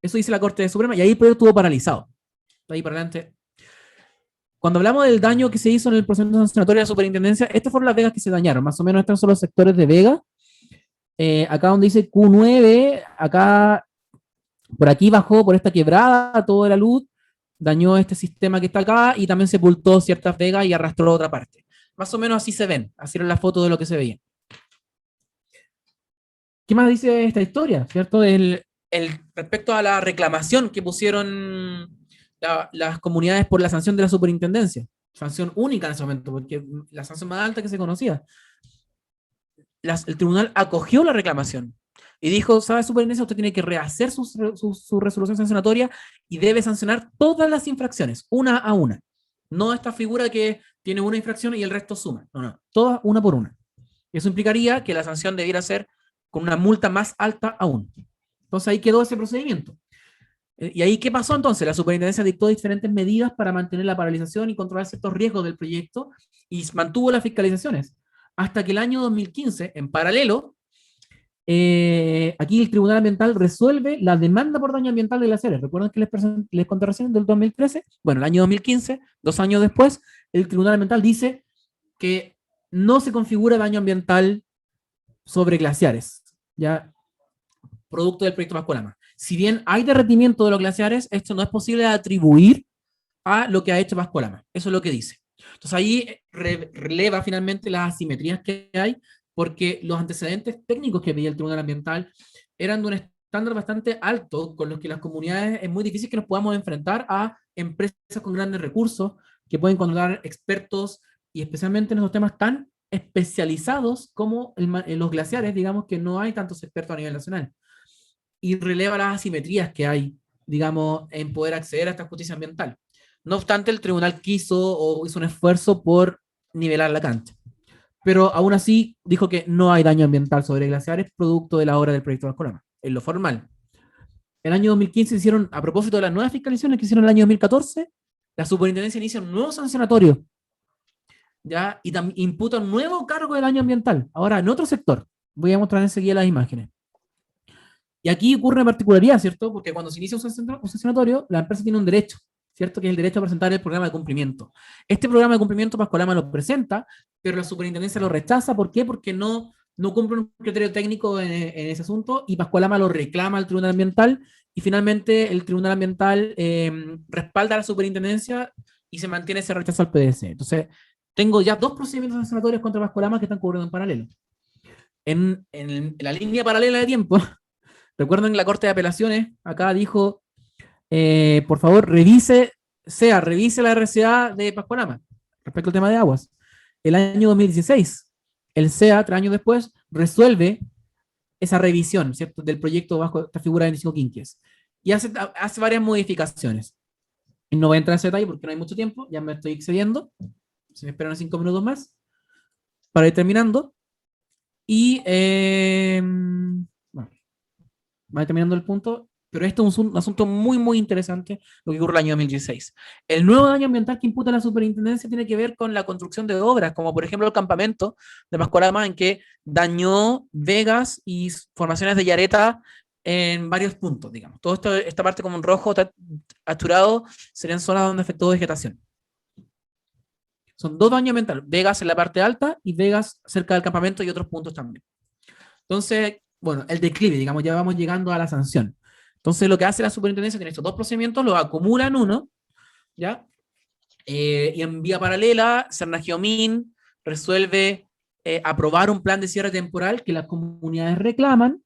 Eso dice la Corte Suprema y ahí el proyecto estuvo paralizado. De ahí para adelante. Cuando hablamos del daño que se hizo en el proceso sancionatorio de la superintendencia, estas fueron las vegas que se dañaron. Más o menos estos son los sectores de vega. Acá donde dice Q9, acá, por aquí bajó por esta quebrada toda la luz, dañó este sistema que está acá y también sepultó ciertas vegas y arrastró otra parte. Más o menos así se ven, así era la foto de lo que se veía. ¿Qué más dice esta historia? ¿Cierto? Respecto a la reclamación que pusieron las comunidades por la sanción de la superintendencia. Sanción única en ese momento, porque la sanción más alta que se conocía. El tribunal acogió la reclamación y dijo, ¿sabe, superintendencia? Usted tiene que rehacer su resolución sancionatoria y debe sancionar todas las infracciones, una a una. No esta figura que tiene una infracción y el resto suma. No, todas una por una. Eso implicaría que la sanción debiera ser con una multa más alta aún. Entonces ahí quedó ese procedimiento. ¿Y ahí qué pasó entonces? La superintendencia dictó diferentes medidas para mantener la paralización y controlar ciertos riesgos del proyecto y mantuvo las fiscalizaciones. Hasta que el año 2015, en paralelo, aquí el Tribunal Ambiental resuelve la demanda por daño ambiental de glaciares. ¿Recuerdan que les conté recién del 2013? Bueno, el año 2015, 2 años después, el Tribunal Ambiental dice que no se configura daño ambiental sobre glaciares, ya producto del proyecto Pascua-Lama. Si bien hay derretimiento de los glaciares, esto no es posible atribuir a lo que ha hecho Pascua-Lama. Eso es lo que dice. Entonces ahí releva finalmente las asimetrías que hay, porque los antecedentes técnicos que veía el Tribunal Ambiental eran de un estándar bastante alto, con los que las comunidades es muy difícil que nos podamos enfrentar a empresas con grandes recursos, que pueden contratar expertos, y especialmente en esos temas tan especializados como en los glaciares, digamos que no hay tantos expertos a nivel nacional. Y releva las asimetrías que hay, digamos, en poder acceder a esta justicia ambiental. No obstante, el tribunal quiso o hizo un esfuerzo por nivelar la cancha. Pero aún así dijo que no hay daño ambiental sobre glaciares producto de la obra del proyecto Pascua-Lama, en lo formal. El año 2015 hicieron, a propósito de las nuevas fiscalizaciones que hicieron en el año 2014, la superintendencia inicia un nuevo sancionatorio, ¿ya? Y imputa un nuevo cargo de daño ambiental, ahora en otro sector. Voy a mostrar enseguida las imágenes. Y aquí ocurre una particularidad, ¿cierto? Porque cuando se inicia un sancionatorio, la empresa tiene un derecho, ¿cierto? Que es el derecho a presentar el programa de cumplimiento. Este programa de cumplimiento Pascua-Lama lo presenta, pero la superintendencia lo rechaza. ¿Por qué? Porque no cumple un criterio técnico en ese asunto, y Pascua-Lama lo reclama al Tribunal Ambiental, y finalmente el Tribunal Ambiental respalda a la superintendencia y se mantiene ese rechazo al PDC. Entonces, tengo ya 2 procedimientos sancionatorios contra Pascua-Lama que están cubriendo en paralelo. En la línea paralela de tiempo, recuerden la Corte de Apelaciones, acá dijo, por favor, revise la RCA de Pascua-Lama respecto al tema de aguas. El año 2016, el CEA, 3 años después, resuelve esa revisión, ¿cierto?, del proyecto bajo esta figura de Nico Quinquies. Y hace varias modificaciones. Y no voy a entrar en ese detalle porque no hay mucho tiempo, ya me estoy excediendo. Se me esperan 5 minutos más para ir terminando. Y, bueno, va terminando el punto, pero este es un asunto muy, muy interesante, lo que ocurre el año 2016. El nuevo daño ambiental que imputa la superintendencia tiene que ver con la construcción de obras, como por ejemplo el campamento de Pascua-Lama, en que dañó vegas y formaciones de yareta en varios puntos, digamos. Todo esta parte como en rojo achurado serían zonas donde afectó vegetación. Son 2 daños ambientales, vegas en la parte alta y vegas cerca del campamento y otros puntos también. Entonces, bueno, el declive, digamos, ya vamos llegando a la sanción. Entonces, lo que hace la superintendencia tiene estos 2 procedimientos, los acumula en uno, ¿ya? Y en vía paralela, Cernagiomín resuelve aprobar un plan de cierre temporal que las comunidades reclaman,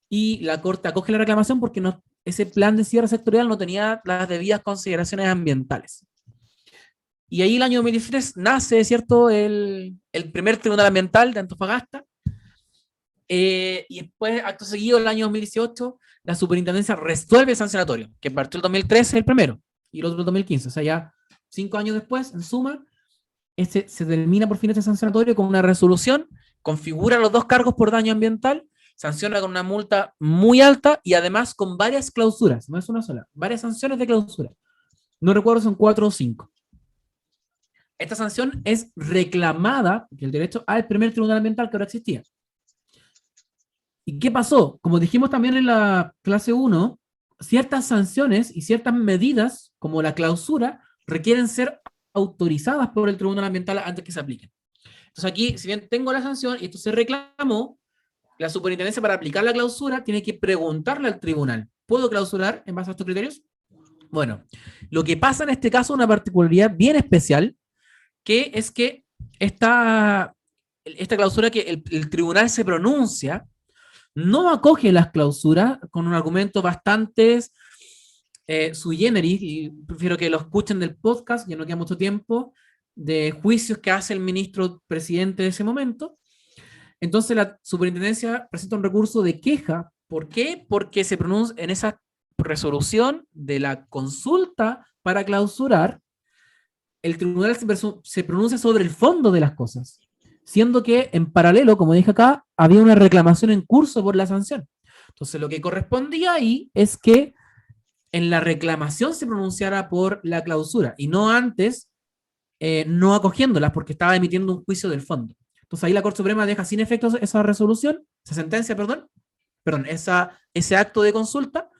y la Corte acoge la reclamación porque ese plan de cierre sectorial no tenía las debidas consideraciones ambientales. Y ahí el año 2013 nace, ¿cierto?, el primer tribunal ambiental de Antofagasta. Y después, acto seguido, el año 2018, la superintendencia resuelve el sancionatorio, que partió el 2013 el primero, y el otro el 2015. O sea, ya 5 años después, en suma, se termina por fin este sancionatorio con una resolución, configura los 2 cargos por daño ambiental, sanciona con una multa muy alta y además con varias clausuras, no es una sola, varias sanciones de clausura. No recuerdo, son 4 o 5. Esta sanción es reclamada, porque el derecho al primer tribunal ambiental que ahora existía. ¿Y qué pasó? Como dijimos también en la clase 1, ciertas sanciones y ciertas medidas, como la clausura, requieren ser autorizadas por el tribunal ambiental antes que se apliquen. Entonces aquí, si bien tengo la sanción y esto se reclamó, la superintendencia, para aplicar la clausura tiene que preguntarle al tribunal, ¿puedo clausurar en base a estos criterios? Bueno, lo que pasa en este caso es una particularidad bien especial, que es que esta clausura que el tribunal se pronuncia, no acoge las clausuras con un argumento bastante sui generis, y prefiero que lo escuchen del podcast, ya no queda mucho tiempo, de juicios que hace el ministro presidente de ese momento. Entonces la superintendencia presenta un recurso de queja. ¿Por qué? Porque se pronuncia en esa resolución de la consulta para clausurar, el tribunal se pronuncia sobre el fondo de las cosas, siendo que en paralelo, como dije acá, había una reclamación en curso por la sanción. Entonces lo que correspondía ahí es que en la reclamación se pronunciara por la clausura, y no antes, no acogiéndolas, porque estaba emitiendo un juicio del fondo. Entonces ahí la Corte Suprema deja sin efecto esa resolución, esa sentencia, perdón, perdón, ese acto de consulta,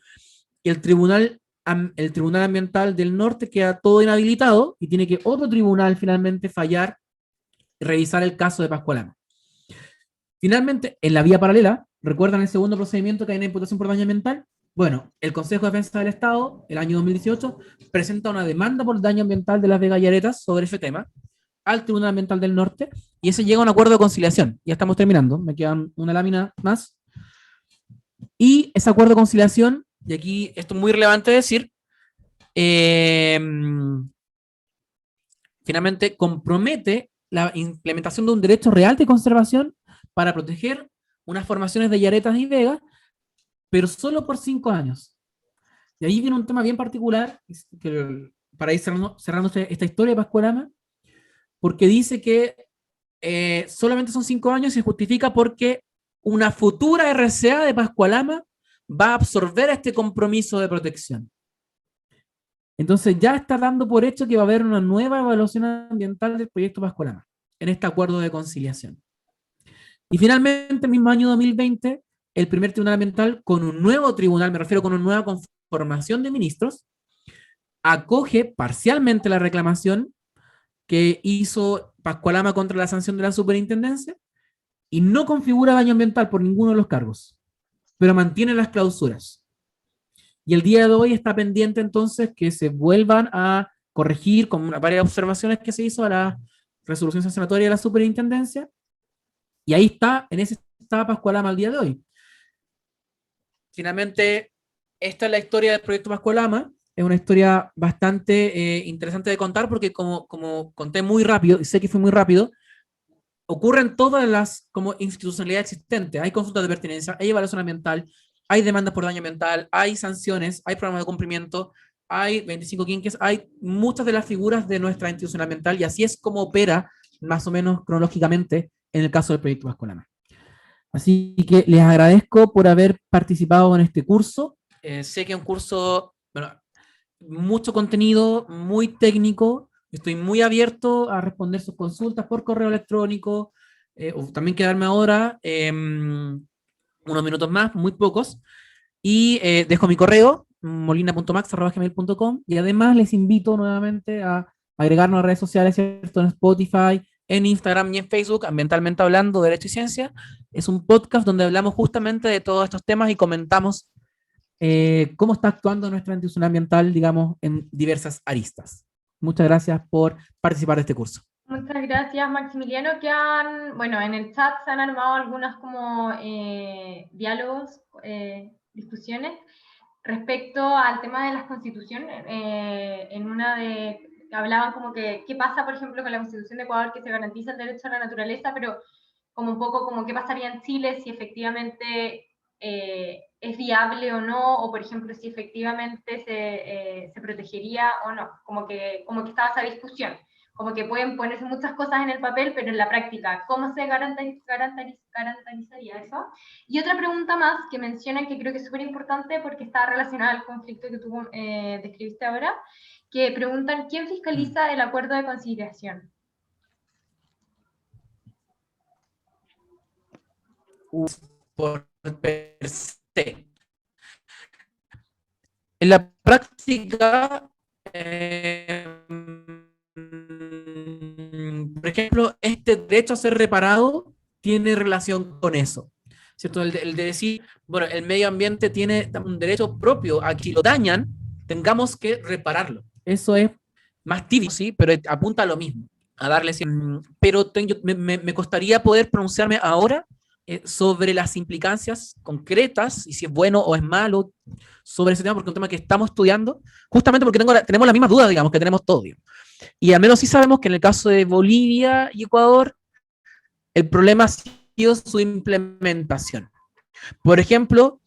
y el Tribunal Ambiental del Norte queda todo inhabilitado y tiene que otro tribunal finalmente fallar y revisar el caso de Pascualama. Finalmente, en la vía paralela, ¿recuerdan el segundo procedimiento que hay una imputación por daño ambiental? Bueno, el Consejo de Defensa del Estado, el año 2018, presenta una demanda por daño ambiental de Las Vegas Yaretas sobre ese tema al Tribunal Ambiental del Norte, y ese llega a un acuerdo de conciliación. Ya estamos terminando, me quedan una lámina más. Y ese acuerdo de conciliación, y aquí esto es muy relevante decir, finalmente compromete la implementación de un derecho real de conservación para proteger unas formaciones de yaretas y vegas, pero solo por 5 años. Y ahí viene un tema bien particular, para ir cerrando esta historia de Pascualama, porque dice que solamente son 5 años y se justifica porque una futura RCA de Pascualama va a absorber este compromiso de protección. Entonces ya está dando por hecho que va a haber una nueva evaluación ambiental del proyecto Pascualama en este acuerdo de conciliación. Y finalmente, el mismo año 2020, el primer tribunal ambiental, con un nuevo tribunal, me refiero con una nueva conformación de ministros, acoge parcialmente la reclamación que hizo Pascualama contra la sanción de la superintendencia y no configura daño ambiental por ninguno de los cargos, pero mantiene las clausuras. Y el día de hoy está pendiente entonces que se vuelvan a corregir con varias observaciones que se hizo a la resolución sancionatoria de la superintendencia, y ahí está, en ese está Pascualama al día de hoy. Finalmente, esta es la historia del proyecto Pascualama. Es una historia bastante interesante de contar porque como conté muy rápido, y sé que fue muy rápido, ocurren todas las como institucionalidades existentes. Hay consultas de pertinencia, hay evaluación ambiental, hay demandas por daño ambiental, hay sanciones, hay programas de cumplimiento, hay 25 quinques, hay muchas de las figuras de nuestra institución ambiental, y así es como opera más o menos cronológicamente en el caso del proyecto Pascualama. Así que les agradezco por haber participado en este curso. Sé que es un curso, bueno, mucho contenido, muy técnico. Estoy muy abierto a responder sus consultas por correo electrónico, o también quedarme ahora unos minutos más, muy pocos. Y dejo mi correo, molina.max@gmail.com, y además les invito nuevamente a agregarnos a redes sociales, ¿cierto? En Spotify, en Instagram y en Facebook, Ambientalmente Hablando, Derecho y Ciencia. Es un podcast donde hablamos justamente de todos estos temas y comentamos cómo está actuando nuestra institución ambiental, digamos, en diversas aristas. Muchas gracias por participar de este curso. Muchas gracias, Maximiliano, bueno, en el chat se han armado algunas como diálogos, discusiones respecto al tema de las constituciones. En una de hablaban como que qué pasa, por ejemplo, con la Constitución de Ecuador, que se garantiza el derecho a la naturaleza, pero como un poco como qué pasaría en Chile si efectivamente es viable o no, o por ejemplo si efectivamente se protegería o no, como que estaba esa discusión, como que pueden ponerse muchas cosas en el papel, pero en la práctica, ¿cómo se garantizaría eso? Y otra pregunta más que mencionan, que creo que es súper importante porque está relacionada al conflicto que tú describiste ahora, que preguntan, ¿quién fiscaliza el acuerdo de conciliación? Por per se. En la práctica, por ejemplo, este derecho a ser reparado tiene relación con eso, ¿cierto? El de decir, bueno, el medio ambiente tiene un derecho propio a que si lo dañan, tengamos que repararlo. Eso es más tibio, sí, pero apunta a lo mismo, a darle... Pero me costaría poder pronunciarme ahora sobre las implicancias concretas y si es bueno o es malo sobre ese tema, porque es un tema que estamos estudiando, justamente porque tenemos las mismas dudas, digamos, que tenemos todos. Digamos. Y al menos sí sabemos que en el caso de Bolivia y Ecuador, el problema ha sido su implementación. Por ejemplo,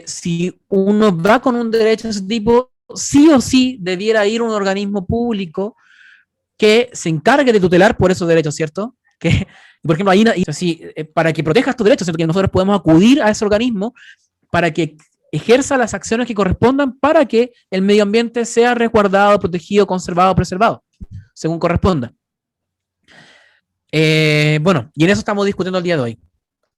si uno va con un derecho de ese tipo, sí o sí debiera ir a un organismo público que se encargue de tutelar por esos derechos, ¿cierto? Que, por ejemplo, ahí, así, para que protejas tus derechos, ¿cierto? Que nosotros podemos acudir a ese organismo para que ejerza las acciones que correspondan para que el medio ambiente sea resguardado, protegido, conservado, preservado, según corresponda. Bueno, y en eso estamos discutiendo el día de hoy.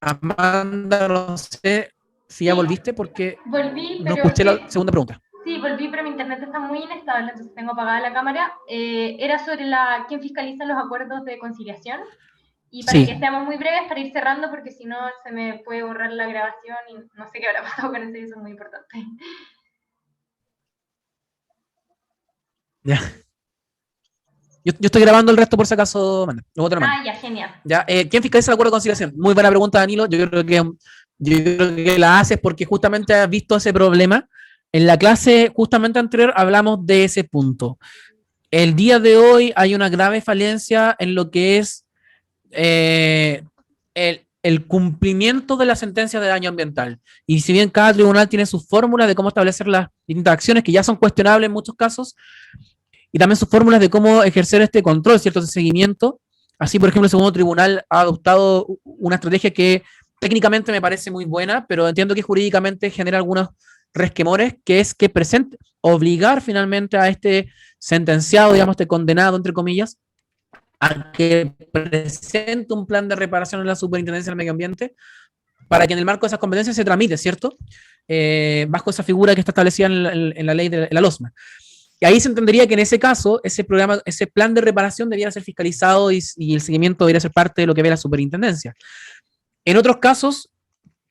Amanda, no sé si ya Sí, volviste porque volví, no pero escuché la segunda pregunta. sí, volví, pero mi internet está muy inestable, entonces tengo apagada la cámara. Era sobre quién fiscaliza los acuerdos de conciliación. Y para que Sí, seamos muy breves, para ir cerrando, porque si no se me puede borrar la grabación y no sé qué habrá pasado con eso, y eso es muy importante. ya. Yo estoy grabando el resto por si acaso, Amanda. Luego te lo mando. Ah, ya, genial. ¿Ya? ¿Quién fiscaliza el acuerdo de conciliación? Muy buena pregunta, Danilo. Yo creo que la haces porque justamente has visto ese problema. En la clase justamente anterior hablamos de ese punto. El día de hoy hay una grave falencia en lo que es el cumplimiento de la sentencia de daño ambiental. Y si bien cada tribunal tiene sus fórmulas de cómo establecer las distintas acciones, que ya son cuestionables en muchos casos, y también sus fórmulas de cómo ejercer este control, ¿cierto? De seguimiento. Así, por ejemplo, el segundo tribunal ha adoptado una estrategia que técnicamente me parece muy buena, pero entiendo que jurídicamente genera algunos resquemores, que es que presente, obligar finalmente a este sentenciado, digamos, este condenado, entre comillas, a que presente un plan de reparación en la Superintendencia del Medio Ambiente para que en el marco de esas competencias se tramite, ¿cierto? Bajo esa figura que está establecida en la ley de la LOSMA. Y ahí se entendería que en ese caso, ese programa, ese plan de reparación debiera ser fiscalizado y el seguimiento debería ser parte de lo que ve la superintendencia. En otros casos,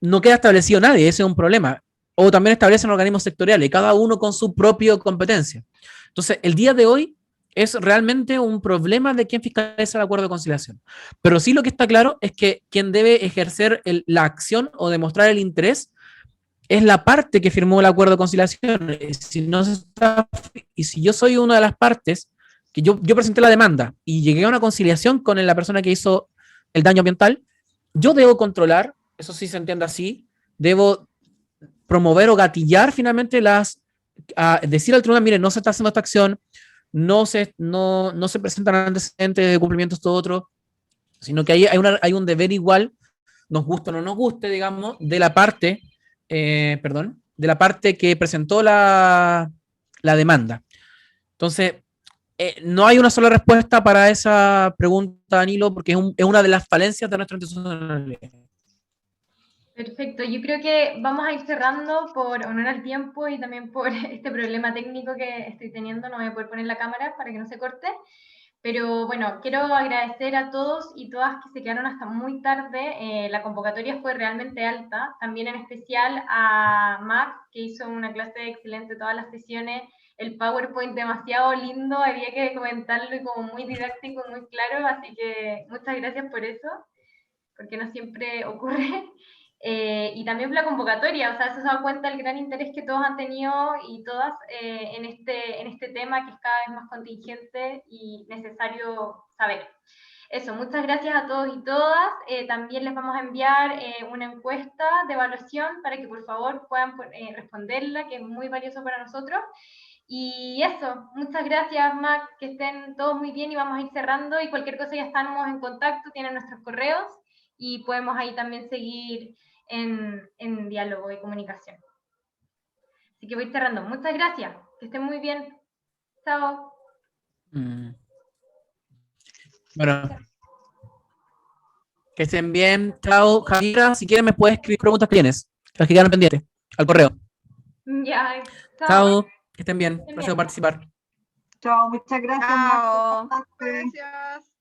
no queda establecido nadie, ese es un problema. O también establecen organismos sectoriales, cada uno con su propia competencia. Entonces, el día de hoy es realmente un problema de quién fiscaliza el acuerdo de conciliación. Pero sí lo que está claro es que quien debe ejercer la acción o demostrar el interés es la parte que firmó el acuerdo de conciliación. Y si yo soy una de las partes, que yo presenté la demanda y llegué a una conciliación con la persona que hizo el daño ambiental, yo debo controlar, eso sí se entiende así, debo promover o gatillar finalmente decir al tribunal, mire, no se está haciendo esta acción, no se presentan antecedentes de cumplimiento esto otro, sino que hay un deber igual, nos guste o no nos guste, digamos, de la parte de la parte que presentó la demanda. Entonces, no hay una sola respuesta para esa pregunta, Danilo, porque es una de las falencias de nuestra institucionalidad. Perfecto, yo creo que vamos a ir cerrando por honor al tiempo y también por este problema técnico que estoy teniendo, no voy a poder poner la cámara para que no se corte. Pero bueno, quiero agradecer a todos y todas que se quedaron hasta muy tarde. La convocatoria fue realmente alta. También en especial a Max, que hizo una clase excelente todas las sesiones. El PowerPoint demasiado lindo, había que comentarlo y como muy didáctico, muy claro. Así que muchas gracias por eso, porque no siempre ocurre. Y también por la convocatoria, o sea, se da cuenta el gran interés que todos han tenido y todas en este tema que es cada vez más contingente y necesario saber. Eso, muchas gracias a todos y todas. También les vamos a enviar una encuesta de evaluación para que por favor puedan responderla, que es muy valioso para nosotros. Y eso, muchas gracias, Max, que estén todos muy bien y vamos a ir cerrando. Y cualquier cosa ya estamos en contacto, tienen nuestros correos y podemos ahí también seguir en diálogo y comunicación. Así que voy cerrando. Muchas gracias, que estén muy bien. Chao. Bueno, que estén bien. Chao, Javiera. Si quieren, me puedes escribir preguntas que tienes, las que quedaron pendientes, al correo. Ya, chao. Chao, que estén bien. Estén Gracias bien. por participar. Chao, muchas gracias, Chao. Marco. Gracias.